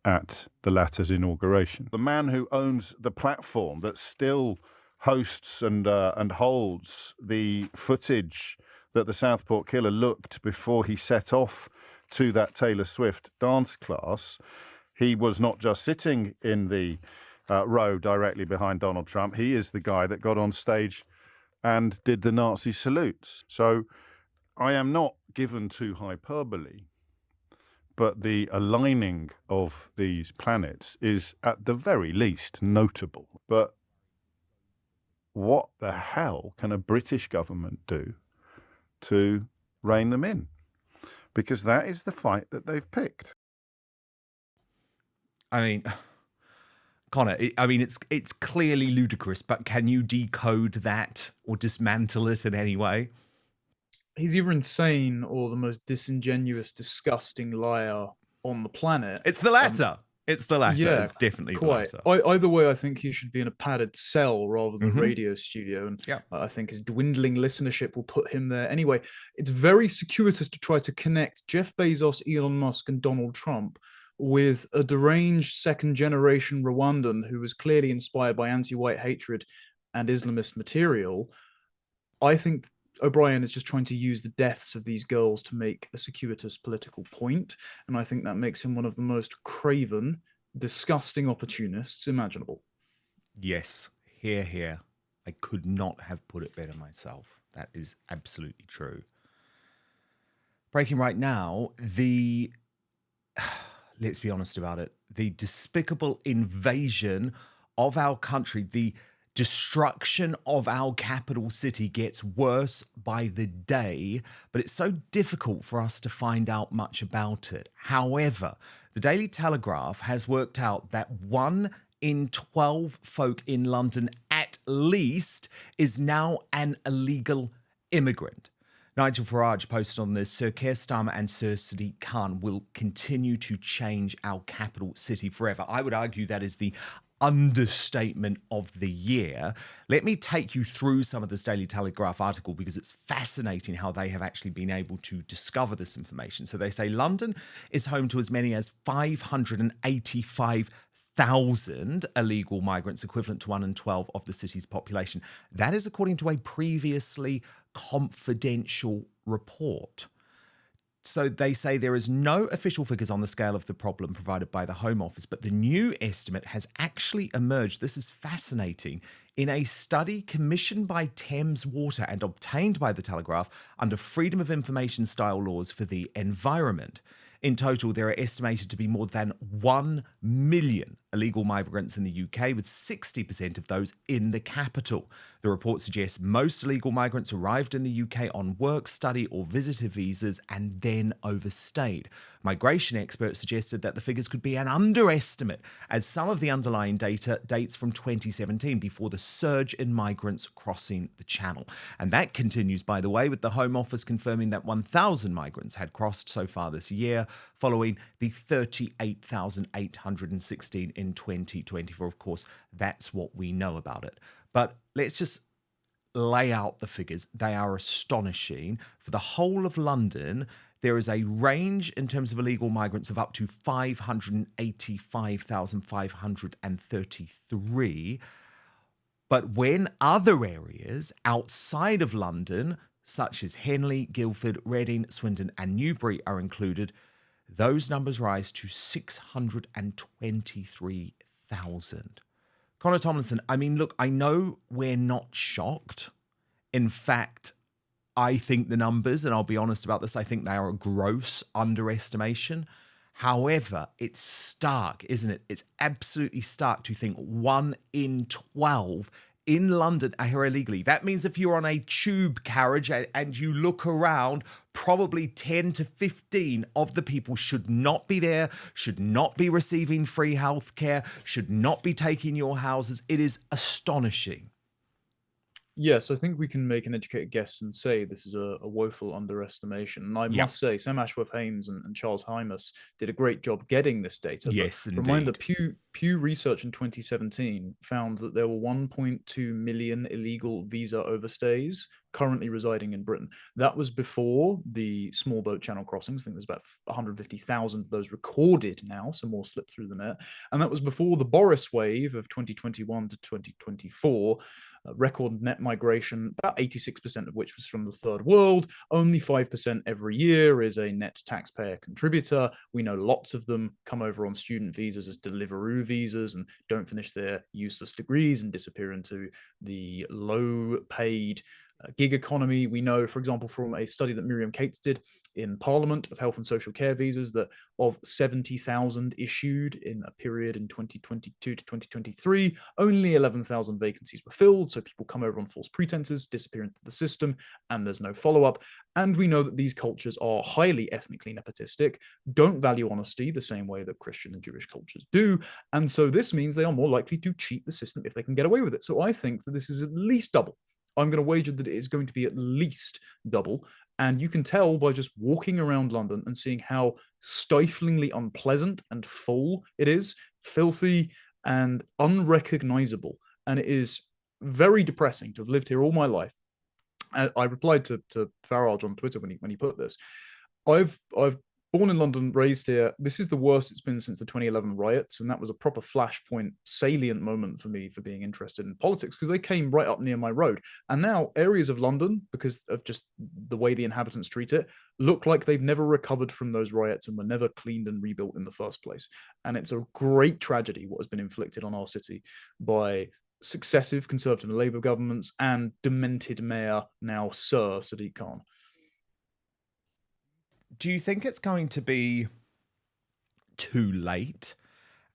at the latter's inauguration. The man who owns the platform that still hosts and holds the footage that the Southport killer looked before he set off to that Taylor Swift dance class. He was not just sitting in the row directly behind Donald Trump. He is the guy that got on stage and did the Nazi salutes. So I am not given to hyperbole, but the aligning of these planets is at the very least notable. But what the hell can a British government do to rein them in? Because that is the fight that they've picked. I mean, Connor, it's clearly ludicrous, but can you decode that or dismantle it in any way? He's either insane or the most disingenuous, disgusting liar on the planet. It's the latter. It's the latter. Yeah, it's definitely quite. the latter. Either way, I think he should be in a padded cell rather than a radio studio. And I think his dwindling listenership will put him there. Anyway, it's very circuitous to try to connect Jeff Bezos, Elon Musk, and Donald Trump with a deranged second-generation Rwandan who was clearly inspired by anti-white hatred and Islamist material. I think O'Brien is just trying to use the deaths of these girls to make a circuitous political point, and I think that makes him one of the most craven, disgusting opportunists imaginable. Yes, here. I could not have put it better myself. That is absolutely true. Breaking right now, let's be honest about it, the despicable invasion of our country, the destruction of our capital city gets worse by the day, but it's so difficult for us to find out much about it. However, the Daily Telegraph has worked out that 1 in 12 folk in London at least is now an illegal immigrant. Nigel Farage posted on this, Sir Keir Starmer and Sir Sadiq Khan will continue to change our capital city forever. I would argue that is the understatement of the year. Let me take you through some of this Daily Telegraph article because it's fascinating how they have actually been able to discover this information. So they say London is home to as many as 585,000 illegal migrants, equivalent to 1 in 12 of the city's population. That is according to a previously confidential report. So they say there is no official figures on the scale of the problem provided by the Home Office, but the new estimate has actually emerged. This is fascinating. In a study commissioned by Thames Water and obtained by the Telegraph under Freedom of Information style laws for the environment. In total, there are estimated to be more than 1 million illegal migrants in the UK, with 60% of those in the capital. The report suggests most illegal migrants arrived in the UK on work, study, or visitor visas and then overstayed. Migration experts suggested that the figures could be an underestimate, as some of the underlying data dates from 2017, before the surge in migrants crossing the Channel. And that continues, by the way, with the Home Office confirming that 1,000 migrants had crossed so far this year, following the 38,816 in 2024. Of course, that's what we know about it. But let's just lay out the figures. They are astonishing. For the whole of London, there is a range in terms of illegal migrants of up to 585,533. But when other areas outside of London, such as Henley, Guildford, Reading, Swindon and Newbury are included, those numbers rise to 623,000. Connor Tomlinson, I mean, look, I know we're not shocked. In fact, I think the numbers, and I'll be honest about this, I think they are a gross underestimation. However, it's stark, isn't it? It's absolutely stark to think 1 in 12 in London are here illegally. That means if you're on a tube carriage and you look around, probably 10 to 15 of the people should not be there, should not be receiving free healthcare, should not be taking your houses. It is astonishing. Yes, I think we can make an educated guess and say this is a woeful underestimation. And I must say, Sam Ashworth-Haynes and Charles Hymas did a great job getting this data. Yes, indeed. Reminder, Pew Research in 2017 found that there were 1.2 million illegal visa overstays currently residing in Britain. That was before the small boat channel crossings. I think there's about 150,000 of those recorded now, so more slipped through the net. And that was before the Boris wave of 2021 to 2024. record net migration, about 86% of which was from the third world. Only 5% every year is a net taxpayer contributor. We know lots of them come over on student visas as Deliveroo visas and don't finish their useless degrees and disappear into the low-paid gig economy. We know, for example, from a study that Miriam Cates did in Parliament of health and social care visas, that of 70,000 issued in a period in 2022 to 2023, only 11,000 vacancies were filled. So people come over on false pretenses, disappear into the system, and there's no follow-up. And we know that these cultures are highly ethnically nepotistic, don't value honesty the same way that Christian and Jewish cultures do. And so this means they are more likely to cheat the system if they can get away with it. So I think that this is at least double. I'm going to wager that it is going to be at least double. And you can tell by just walking around London and seeing how stiflingly unpleasant and full it is, filthy and unrecognizable. And it is very depressing to have lived here all my life. I replied to Farage on Twitter when he put this. I've born in London, raised here. This is the worst it's been since the 2011 riots, and that was a proper flashpoint, salient moment for me for being interested in politics, because they came right up near my road. And now areas of London, because of just the way the inhabitants treat it, look like they've never recovered from those riots and were never cleaned and rebuilt in the first place. And it's a great tragedy what has been inflicted on our city by successive Conservative and Labour governments and demented mayor, now Sir Sadiq Khan. Do you think it's going to be too late?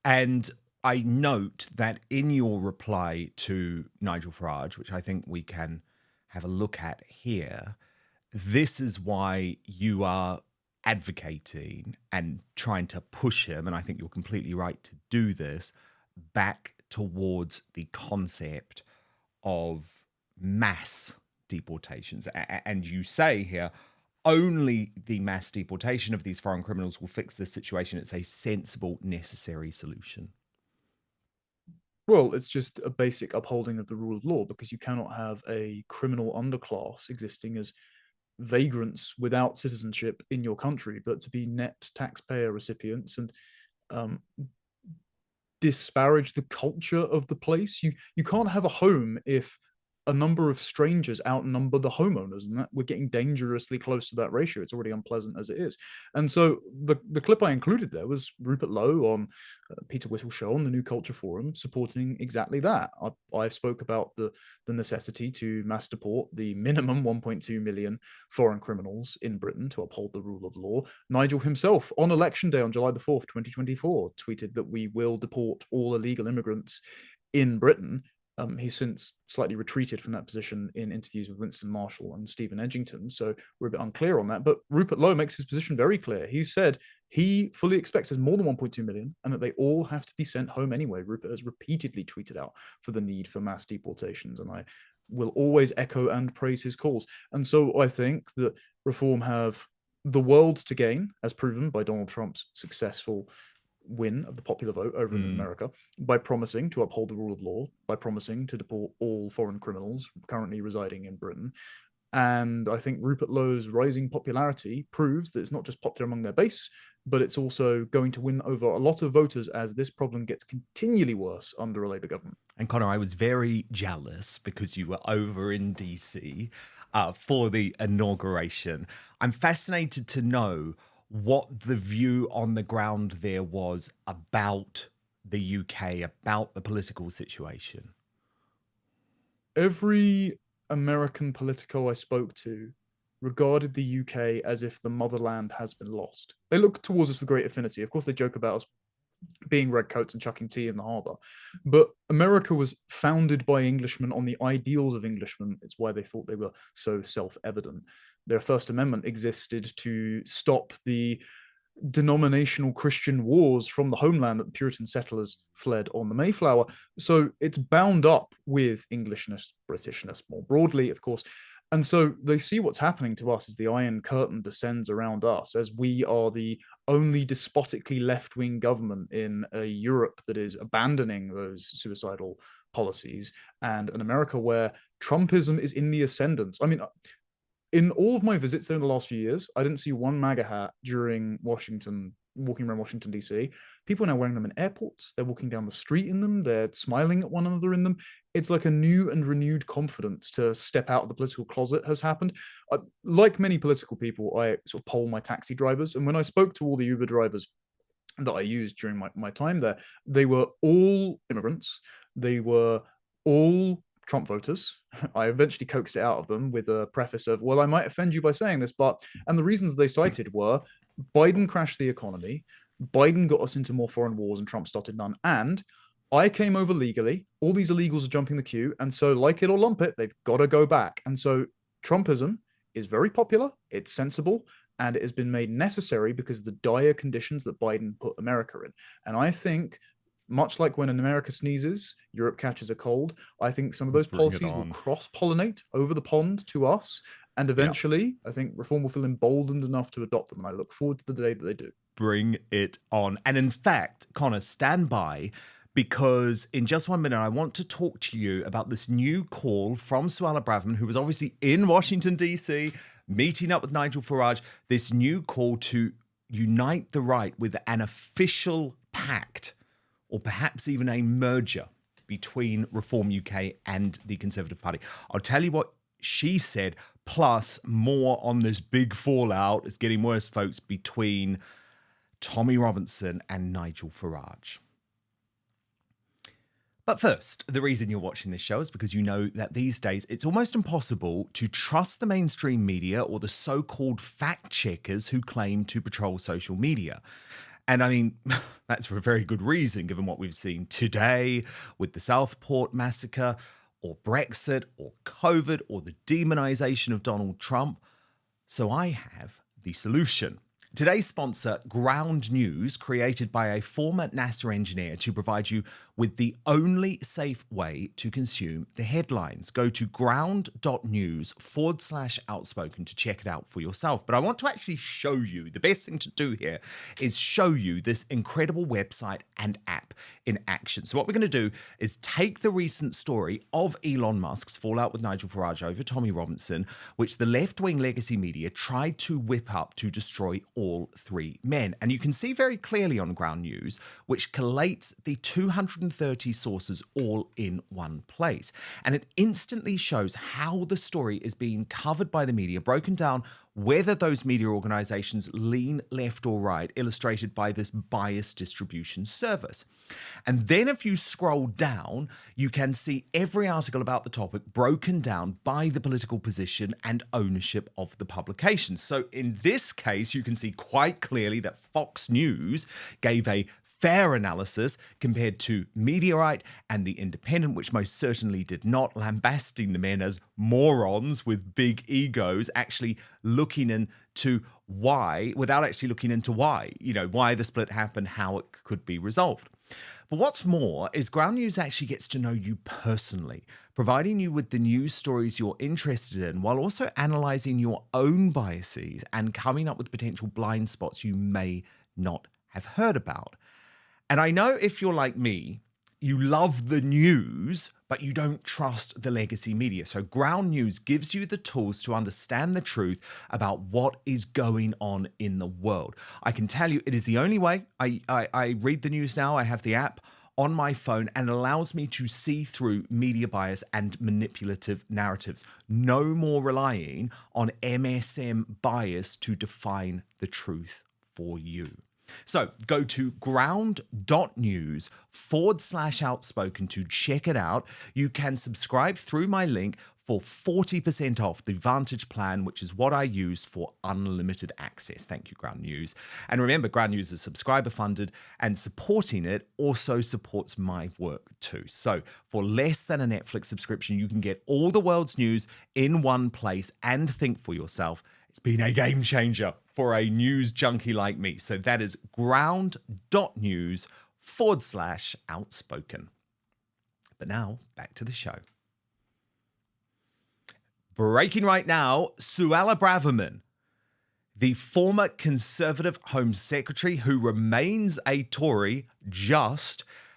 And I note that in your reply to Nigel Farage, which I think we can have a look at here, this is why you are advocating and trying to push him, and I think you're completely right to do this, back towards the concept of mass deportations. And you say here, only the mass deportation of these foreign criminals will fix this situation. It's a sensible, necessary solution. Well, it's just a basic upholding of the rule of law, because you cannot have a criminal underclass existing as vagrants without citizenship in your country, but to be net taxpayer recipients and disparage the culture of the place. You can't have a home if a number of strangers outnumber the homeowners, and that we're getting dangerously close to that ratio. It's already unpleasant as it is. And so the clip I included there was Rupert Lowe on Peter Whittle's show on the New Culture Forum, supporting exactly that. I spoke about the necessity to mass deport the minimum 1.2 million foreign criminals in Britain to uphold the rule of law. Nigel himself, on election day on July the 4th, 2024, tweeted that we will deport all illegal immigrants in Britain. He's since slightly retreated from that position in interviews with Winston Marshall and Stephen Edgington, so we're a bit unclear on that. But Rupert Lowe makes his position very clear. He said he fully expects there's more than 1.2 million and that they all have to be sent home anyway. Rupert has repeatedly tweeted out for the need for mass deportations, and I will always echo and praise his calls. And so I think that Reform have the world to gain, as proven by Donald Trump's successful win of the popular vote over in America, by promising to uphold the rule of law, by promising to deport all foreign criminals currently residing in Britain. And I think Rupert Lowe's rising popularity proves that it's not just popular among their base, but it's also going to win over a lot of voters as this problem gets continually worse under a Labour government. And Connor, I was very jealous because you were over in DC for the inauguration. I'm fascinated to know what the view on the ground there was about the UK, about the political situation. Every American politico I spoke to regarded the UK as if the motherland has been lost. They look towards us with great affinity. Of course, they joke about us being redcoats and chucking tea in the harbour. But America was founded by Englishmen on the ideals of Englishmen. It's why they thought they were so self-evident. Their First Amendment existed to stop the denominational Christian wars from the homeland that the Puritan settlers fled on the Mayflower. So it's bound up with Englishness, Britishness more broadly, of course. And so they see what's happening to us as the Iron Curtain descends around us, as we are the only despotically left-wing government in a Europe that is abandoning those suicidal policies, and an America where Trumpism is in the ascendant. I mean, in all of my visits there in the last few years, I didn't see one MAGA hat during Washington walking around Washington, D.C. People are now wearing them in airports. They're walking down the street in them. They're smiling at one another in them. It's like a new and renewed confidence to step out of the political closet has happened. Like many political people, I sort of poll my taxi drivers. And when I spoke to all the Uber drivers that I used during my time there, they were all immigrants. They were all Trump voters. I eventually coaxed it out of them with a preface of, well, I might offend you by saying this, but, and the reasons they cited were Biden crashed the economy, Biden got us into more foreign wars and Trump started none, and I came over legally, all these illegals are jumping the queue, and so like it or lump it, they've got to go back. And so Trumpism is very popular, it's sensible, and it has been made necessary because of the dire conditions that Biden put America in. And I think, much like when America sneezes, Europe catches a cold, I think some of those policies will cross-pollinate over the pond to us, and eventually, I think reform will feel emboldened enough to adopt them, and I look forward to the day that they do. Bring it on. And in fact, Connor, stand by, because in just 1 minute, I want to talk to you about this new call from Suella Braverman, who was obviously in Washington, D.C., meeting up with Nigel Farage, this new call to unite the right with an official pact, or perhaps even a merger between Reform UK and the Conservative Party. I'll tell you what she said, plus more on this big fallout. It's getting worse, folks, between Tommy Robinson and Nigel Farage. But first, the reason you're watching this show is because you know that these days it's almost impossible to trust the mainstream media or the so-called fact checkers who claim to patrol social media. And I mean, that's for a very good reason, given what we've seen today with the Southport Massacre, or Brexit, or COVID, or the demonization of Donald Trump. So I have the solution. Today's sponsor, Ground News, created by a former NASA engineer to provide you with the only safe way to consume the headlines. Go to ground.news/outspoken to check it out for yourself. But I want to actually show you, the best thing to do here is show you this incredible website and app in action. So what we're going to do is take the recent story of Elon Musk's fallout with Nigel Farage over Tommy Robinson, which the left-wing legacy media tried to whip up to destroy all three men. And you can see very clearly on Ground News, which collates the 230 sources all in one place. And it instantly shows how the story is being covered by the media, broken down whether those media organizations lean left or right, illustrated by this bias distribution service. And then if you scroll down, you can see every article about the topic broken down by the political position and ownership of the publication. So in this case, you can see quite clearly that Fox News gave a fair analysis compared to Mediarite and The Independent, which most certainly did not, lambasting the men as morons with big egos, actually looking into why, without actually looking into why, why the split happened, how it could be resolved. But what's more is Ground News actually gets to know you personally, providing you with the news stories you're interested in, while also analysing your own biases and coming up with potential blind spots you may not have heard about. And I know if you're like me, you love the news, but you don't trust the legacy media. So Ground News gives you the tools to understand the truth about what is going on in the world. I can tell you it is the only way. I read the news now. I have the app on my phone and it allows me to see through media bias and manipulative narratives. No more relying on MSM bias to define the truth for you. So go to ground.news/outspoken to check it out. You can subscribe through my link for 40% off the Vantage plan, which is what I use for unlimited access. Thank you, Ground News. And remember, Ground News is subscriber funded, and supporting it also supports my work too. So for less than a Netflix subscription, you can get all the world's news in one place and think for yourself. It's been a game changer for a news junkie like me. So that is ground.news/outspoken. But now back to the show. Breaking right now, Suella Braverman, the former Conservative Home Secretary who remains a Tory,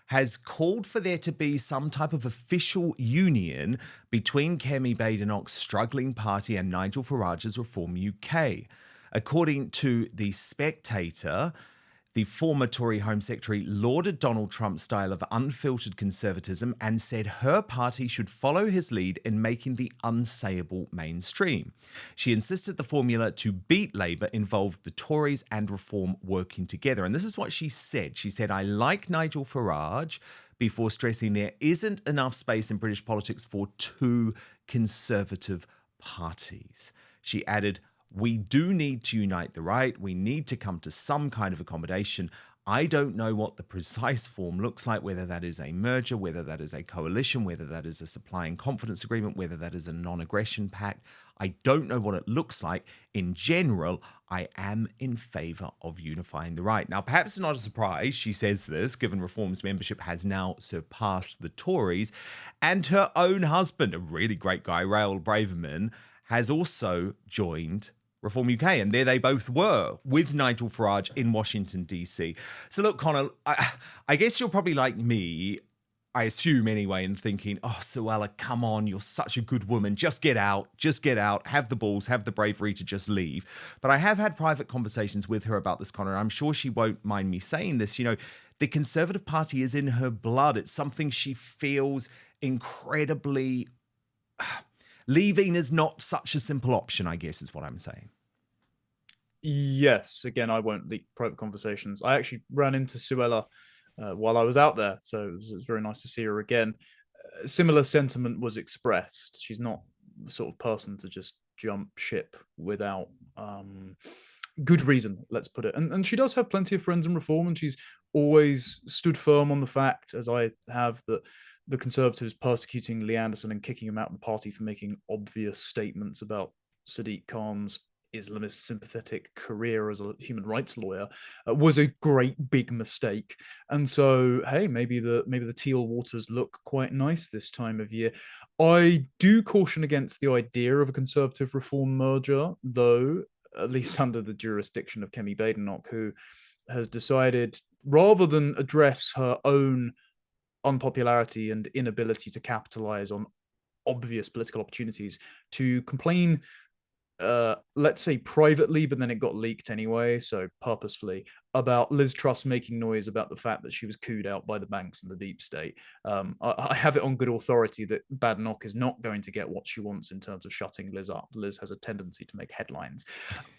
has called for there to be some type of official union between Kemi Badenoch's struggling party and Nigel Farage's Reform UK. According to The Spectator, the former Tory Home Secretary lauded Donald Trump's style of unfiltered conservatism and said her party should follow his lead in making the unsayable mainstream. She insisted the formula to beat Labour involved the Tories and Reform working together. And this is what she said. She said, "I like Nigel Farage," before stressing there isn't enough space in British politics for two conservative parties. She added, "We do need to unite the right. We need to come to some kind of accommodation. I don't know what the precise form looks like, whether that is a merger, whether that is a coalition, whether that is a supply and confidence agreement, whether that is a non-aggression pact. I don't know what it looks like. In general, I am in favour of unifying the right." Now, perhaps it's not a surprise she says this, given Reform's membership has now surpassed the Tories, and her own husband, a really great guy, Suella Braverman, has also joined Reform UK, and there they both were with Nigel Farage in Washington, D.C. So look, Connor, I guess you're probably like me, I assume anyway, in thinking, oh, Suella, come on, you're such a good woman. Just get out, have the balls, have the bravery to just leave. But I have had private conversations with her about this, Connor, and I'm sure she won't mind me saying this. You know, the Conservative Party is in her blood. It's something she feels incredibly... Leaving is not such a simple option, I guess, is what I'm saying. Yes, again, I won't leak private conversations. I actually ran into Suella while I was out there, so it was very nice to see her again. Similar sentiment was expressed. She's not the sort of person to just jump ship without good reason, let's put it. And she does have plenty of friends in Reform, and she's always stood firm on the fact, as I have, that the Conservatives persecuting Lee Anderson and kicking him out of the party for making obvious statements about Sadiq Khan's Islamist sympathetic career as a human rights lawyer was a great big mistake. And so, hey, maybe the teal waters look quite nice this time of year. I do caution against the idea of a Conservative Reform merger, though, at least under the jurisdiction of Kemi Badenoch, who has decided, rather than address her own unpopularity and inability to capitalize on obvious political opportunities, to complain, let's say privately, but then it got leaked anyway, so purposefully, about Liz Truss making noise about the fact that she was cooed out by the banks and the deep state. I have it on good authority that Badenoch is not going to get what she wants in terms of shutting Liz up. Liz has a tendency to make headlines.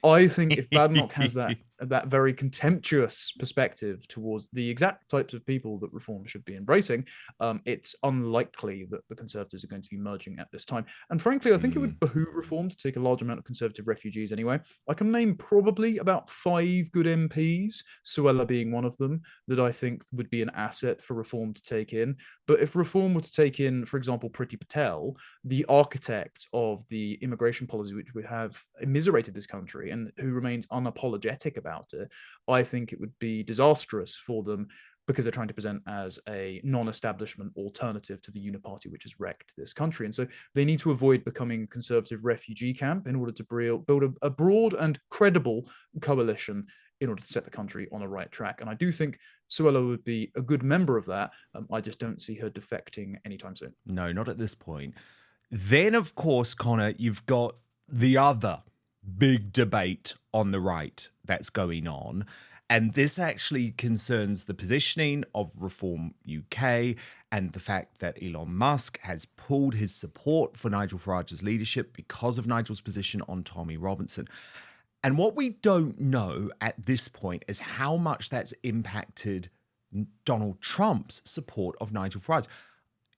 I think if Badenoch has that very contemptuous perspective towards the exact types of people that Reform should be embracing, it's unlikely that the Conservatives are going to be merging at this time. And frankly, I think it would behoove Reform to take a large amount of Conservative refugees anyway. I can name probably about 5 good MPs, Suella being one of them, that I think would be an asset for Reform to take in. But if Reform were to take in, for example, Priti Patel, the architect of the immigration policy which would have immiserated this country and who remains unapologetic about it, I think it would be disastrous for them, because they're trying to present as a non-establishment alternative to the uniparty which has wrecked this country. And so they need to avoid becoming a Conservative refugee camp in order to build a broad and credible coalition in order to set the country on a right track. And I do think Suella would be a good member of that. I just don't see her defecting anytime soon. No, not at this point. Then, of course, Connor, you've got the other big debate on the right that's going on. And this actually concerns the positioning of Reform UK and the fact that Elon Musk has pulled his support for Nigel Farage's leadership because of Nigel's position on Tommy Robinson. And what we don't know at this point is how much that's impacted Donald Trump's support of Nigel Farage.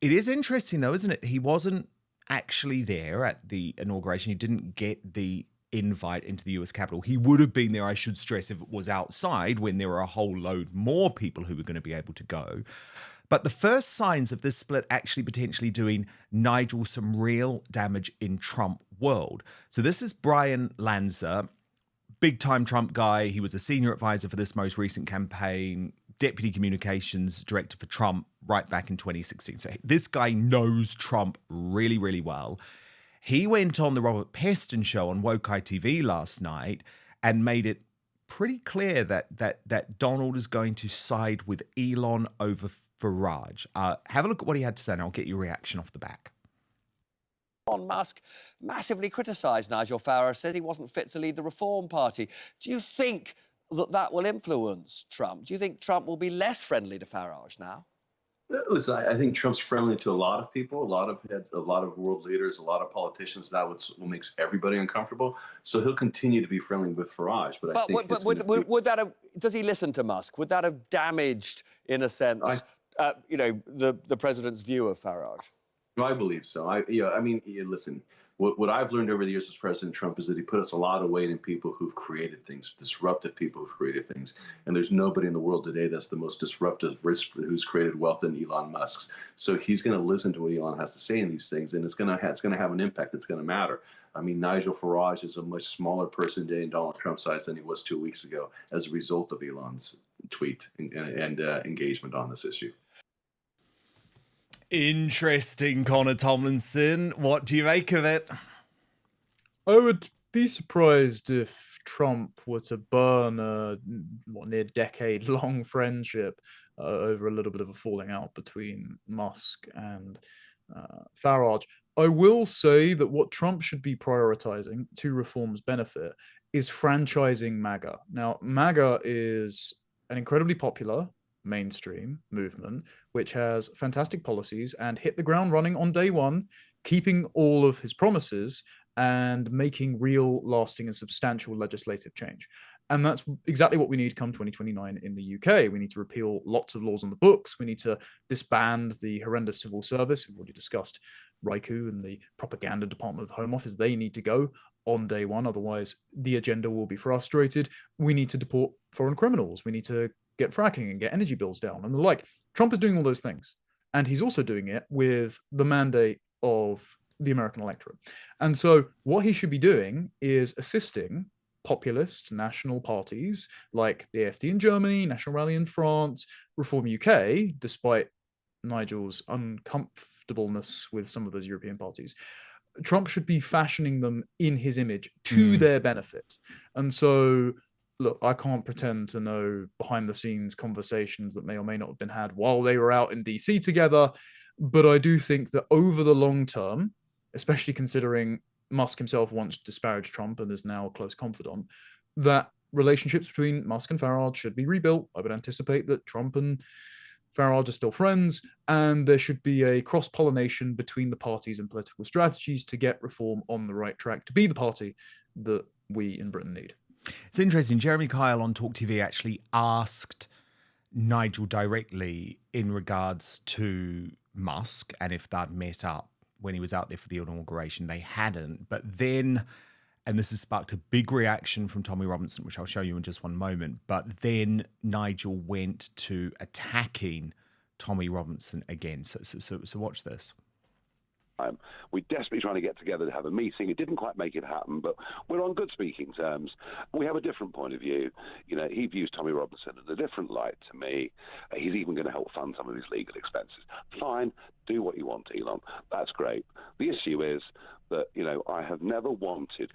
It is interesting, though, isn't it? He wasn't actually there at the inauguration. He didn't get the invite into the US Capitol. He would have been there, I should stress, if it was outside when there were a whole load more people who were going to be able to go. But the first signs of this split actually potentially doing Nigel some real damage in Trump world. So this is Brian Lanza, big-time Trump guy. He was a senior advisor for this most recent campaign, deputy communications director for Trump right back in 2016. So this guy knows Trump really, really well. He went on the Robert Peston show on Woke ITV last night and made it pretty clear that Donald is going to side with Elon over Farage. Have a look at what he had to say, and I'll get your reaction off the back. Musk massively criticised Nigel Farage, said he wasn't fit to lead the Reform Party. Do you think that will influence Trump? Do you think Trump will be less friendly to Farage now? Listen, I think Trump's friendly to a lot of people, a lot of heads, a lot of world leaders, a lot of politicians. That what makes everybody uncomfortable. So he'll continue to be friendly with Farage. But I think would that have? Does he listen to Musk? Would that have damaged, in a sense, the president's view of Farage? I believe so. Listen. What I've learned over the years with President Trump is that he puts a lot of weight in people who've created things, disruptive people who've created things. And there's nobody in the world today that's the most disruptive who's created wealth than Elon Musk. So he's going to listen to what Elon has to say in these things, and it's going to have an impact. It's going to matter. I mean, Nigel Farage is a much smaller person today in Donald Trump's eyes than he was 2 weeks ago as a result of Elon's tweet and engagement on this issue. Interesting, Connor Tomlinson. What do you make of it? I would be surprised if Trump were to burn a near decade-long friendship over a little bit of a falling out between Musk and Farage. I will say that what Trump should be prioritizing to reform's benefit is franchising MAGA. Now, MAGA is an incredibly popular mainstream movement which has fantastic policies and hit the ground running on day one, keeping all of his promises and making real, lasting and substantial legislative change. And that's exactly what we need come 2029 in the UK. We need to repeal lots of laws on the books. We need to disband the horrendous civil service. We've already discussed Raiku and the propaganda department of the Home Office. They need to go on day one. Otherwise, the agenda will be frustrated. We need to deport foreign criminals. We need to get fracking and get energy bills down and the like. Trump is doing all those things. And he's also doing it with the mandate of the American electorate. And so what he should be doing is assisting populist national parties like the AfD in Germany, National Rally in France, Reform UK, despite Nigel's uncomfortableness with some of those European parties. Trump should be fashioning them in his image to their benefit. And so, look, I can't pretend to know behind the scenes conversations that may or may not have been had while they were out in DC together. But I do think that over the long term, especially considering Musk himself once disparaged Trump and is now a close confidant, that relationships between Musk and Farage should be rebuilt. I would anticipate that Trump and Farage are still friends, and there should be a cross-pollination between the parties and political strategies to get reform on the right track to be the party that we in Britain need. It's interesting. Jeremy Kyle on Talk TV actually asked Nigel directly in regards to Musk and if they'd met up when he was out there for the inauguration. They hadn't. But then, and this has sparked a big reaction from Tommy Robinson, which I'll show you in just one moment. But then Nigel went to attacking Tommy Robinson again. So watch this. We're desperately trying to get together to have a meeting. It didn't quite make it happen, but we're on good speaking terms. We have a different point of view. You know, he views Tommy Robinson in a different light to me. He's even going to help fund some of his legal expenses. Fine, do what you want, Elon. That's great. The issue is that, you know, I have never wanted...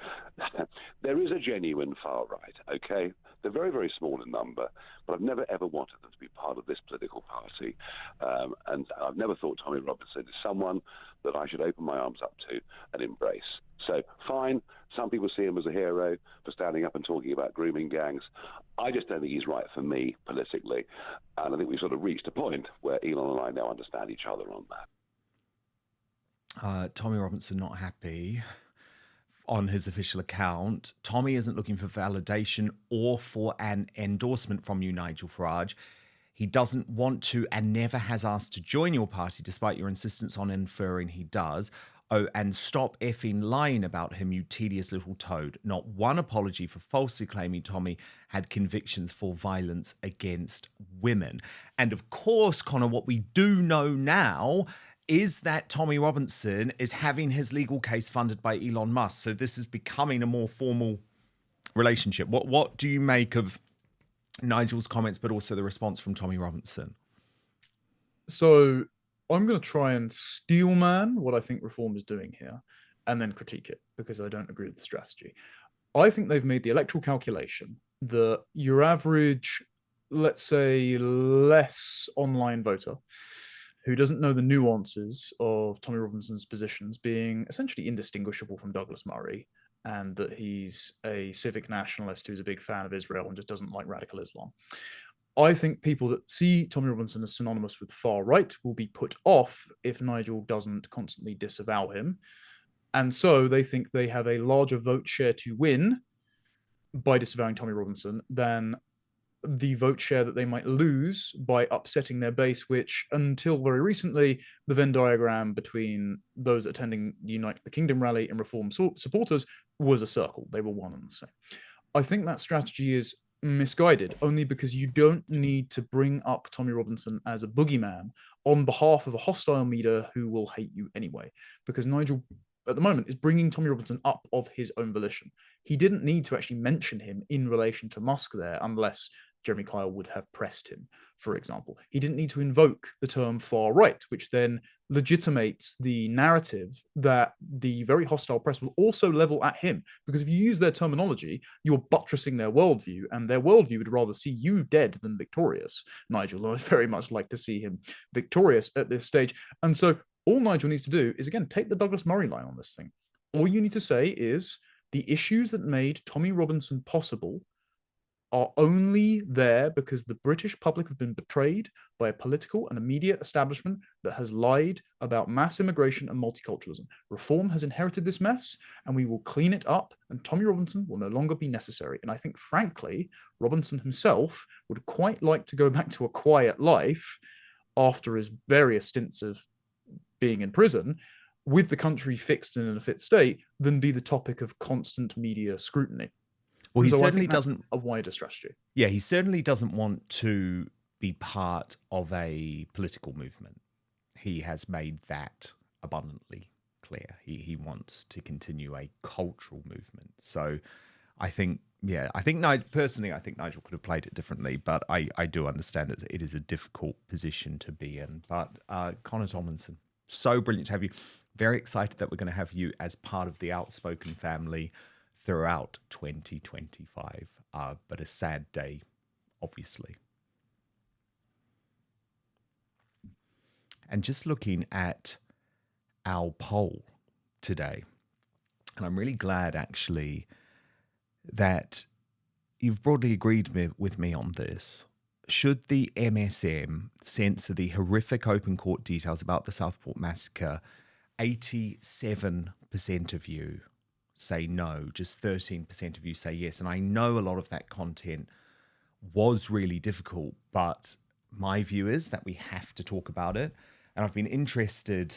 There is a genuine far right, okay? They're very, very small in number, but I've never, ever wanted them to be part of this political party. And I've never thought Tommy Robinson is someone that I should open my arms up to and embrace. So, fine, some people see him as a hero for standing up and talking about grooming gangs. I just don't think he's right for me politically. And I think we've sort of reached a point where Elon and I now understand each other on that. Tommy Robinson not happy on his official account. Tommy isn't looking for validation or for an endorsement from you, Nigel Farage. He doesn't want to and never has asked to join your party, despite your insistence on inferring he does. Oh, and stop effing lying about him, you tedious little toad. Not one apology for falsely claiming Tommy had convictions for violence against women. And of course, Connor, what we do know now is that Tommy Robinson is having his legal case funded by Elon Musk. So this is becoming a more formal relationship. What do you make of Nigel's comments, but also the response from Tommy Robinson? So I'm going to try and steelman what I think Reform is doing here and then critique it because I don't agree with the strategy. I think they've made the electoral calculation that your average, let's say, less online voter who doesn't know the nuances of Tommy Robinson's positions being essentially indistinguishable from Douglas Murray and that he's a civic nationalist who's a big fan of Israel and just doesn't like radical Islam. I think people that see Tommy Robinson as synonymous with far right will be put off if Nigel doesn't constantly disavow him. And so they think they have a larger vote share to win by disavowing Tommy Robinson than the vote share that they might lose by upsetting their base, which until very recently, the Venn diagram between those attending the Unite the Kingdom rally and Reform supporters was a circle. They were one and the same. I think that strategy is misguided only because you don't need to bring up Tommy Robinson as a boogeyman on behalf of a hostile media who will hate you anyway, because Nigel at the moment is bringing Tommy Robinson up of his own volition. He didn't need to actually mention him in relation to Musk there unless Jeremy Kyle would have pressed him, for example. He didn't need to invoke the term far right, which then legitimates the narrative that the very hostile press will also level at him. Because if you use their terminology, you're buttressing their worldview, and their worldview would rather see you dead than victorious. Nigel, I'd very much like to see him victorious at this stage. And so all Nigel needs to do is, again, take the Douglas Murray line on this thing. All you need to say is the issues that made Tommy Robinson possible are only there because the British public have been betrayed by a political and a media establishment that has lied about mass immigration and multiculturalism. Reform has inherited this mess, and we will clean it up, and Tommy Robinson will no longer be necessary. And I think, frankly, Robinson himself would quite like to go back to a quiet life after his various stints of being in prison, with the country fixed and in a fit state, than be the topic of constant media scrutiny. Well, he so certainly doesn't. A wider strategy. Yeah, he certainly doesn't want to be part of a political movement. He has made that abundantly clear. He wants to continue a cultural movement. So I think, personally, I think Nigel could have played it differently, but I do understand it is a difficult position to be in. But Connor Tomlinson, so brilliant to have you. Very excited that we're going to have you as part of the Outspoken family throughout 2025, but a sad day, obviously. And just looking at our poll today, and I'm really glad actually that you've broadly agreed with me on this. Should the MSM censor the horrific open court details about the Southport Massacre? 87% of you say no, just 13% of you say yes. And I know a lot of that content was really difficult, but my view is that we have to talk about it. And I've been interested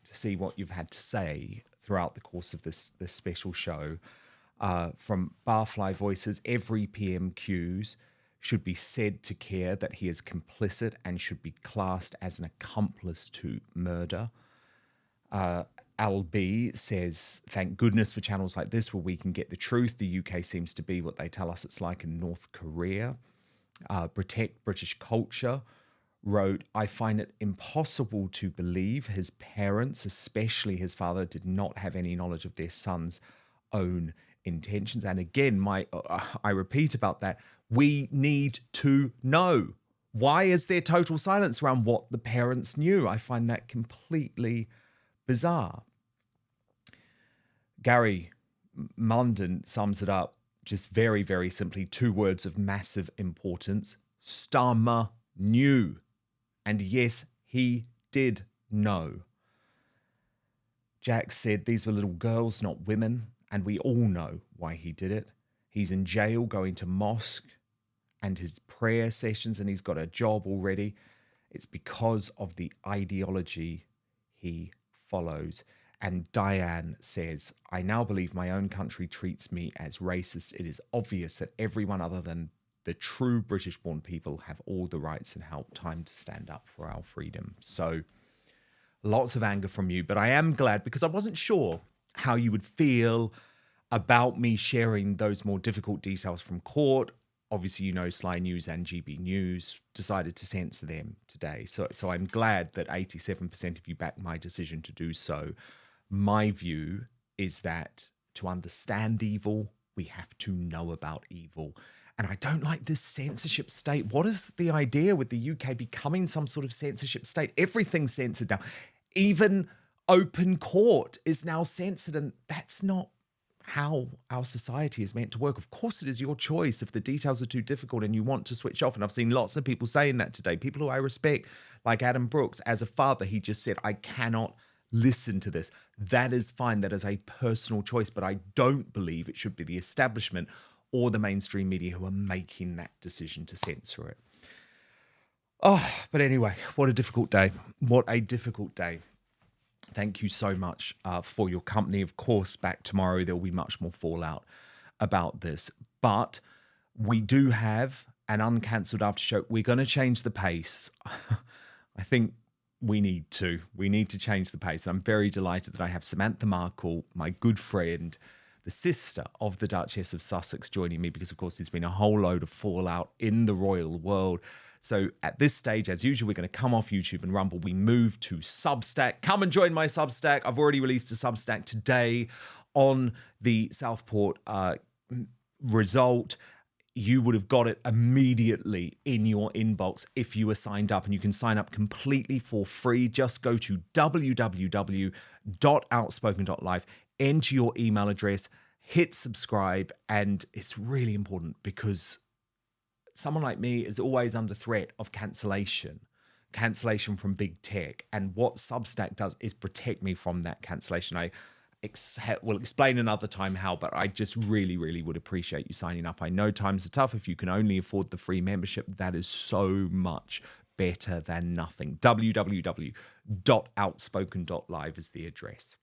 to see what you've had to say throughout the course of this special show. From Barfly Voices, every PMQs should be said to care that he is complicit and should be classed as an accomplice to murder. Al B says, thank goodness for channels like this where we can get the truth. The UK seems to be what they tell us it's like in North Korea. Protect British Culture wrote, I find it impossible to believe his parents, especially his father, did not have any knowledge of their son's own intentions. And again, I repeat about that. We need to know. Why is there total silence around what the parents knew? I find that completely bizarre. Gary Munden sums it up just very, very simply. 2 words of massive importance. Starmer knew. And yes, he did know. Jack said these were little girls, not women, and we all know why he did it. He's in jail going to mosque and his prayer sessions, and he's got a job already. It's because of the ideology he follows. And Diane says, I now believe my own country treats me as racist. It is obvious that everyone other than the true British-born people have all the rights and help. Time to stand up for our freedom. So lots of anger from you, but I am glad because I wasn't sure how you would feel about me sharing those more difficult details from court. Obviously, you know, Sly News and GB News decided to censor them today. So I'm glad that 87% of you backed my decision to do so. My view is that to understand evil, we have to know about evil. And I don't like this censorship state. What is the idea with the UK becoming some sort of censorship state? Everything's censored now. Even open court is now censored, and that's not how our society is meant to work. Of course, it is your choice if the details are too difficult and you want to switch off. And I've seen lots of people saying that today, people who I respect, like Adam Brooks. As a father, he just said, I cannot listen to this. That is fine. That is a personal choice. But I don't believe it should be the establishment or the mainstream media who are making that decision to censor it. Oh, but anyway, what a difficult day. What a difficult day. Thank you so much for your company. Of course, back tomorrow, there'll be much more fallout about this. But we do have an uncancelled after show. We're going to change the pace. I think we need to. We need to change the pace. I'm very delighted that I have Samantha Markle, my good friend, the sister of the Duchess of Sussex, joining me because, of course, there's been a whole load of fallout in the royal world. So at this stage, as usual, we're going to come off YouTube and Rumble. We move to Substack. Come and join my Substack. I've already released a Substack today on the Southport result. You would have got it immediately in your inbox if you were signed up, and you can sign up completely for free. Just go to www.outspoken.live, enter your email address, hit subscribe, and it's really important because someone like me is always under threat of cancellation from big tech. And what Substack does is protect me from that cancellation. I will explain another time how, but I just really, really would appreciate you signing up. I know times are tough. If you can only afford the free membership, that is so much better than nothing. www.outspoken.live is the address.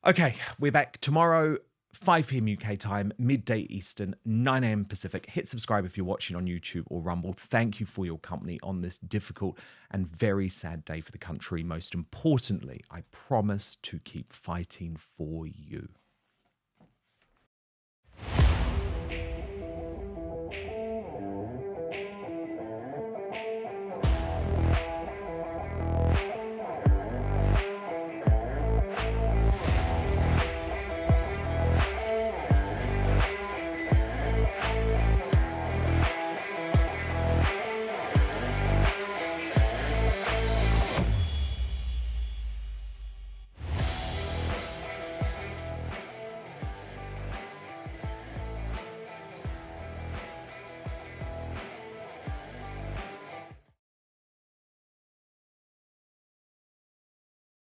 Okay, we're back tomorrow, 5 p.m. UK time, midday Eastern, 9 a.m. Pacific. Hit subscribe if you're watching on YouTube or Rumble. Thank you for your company on this difficult and very sad day for the country. Most importantly, I promise to keep fighting for you.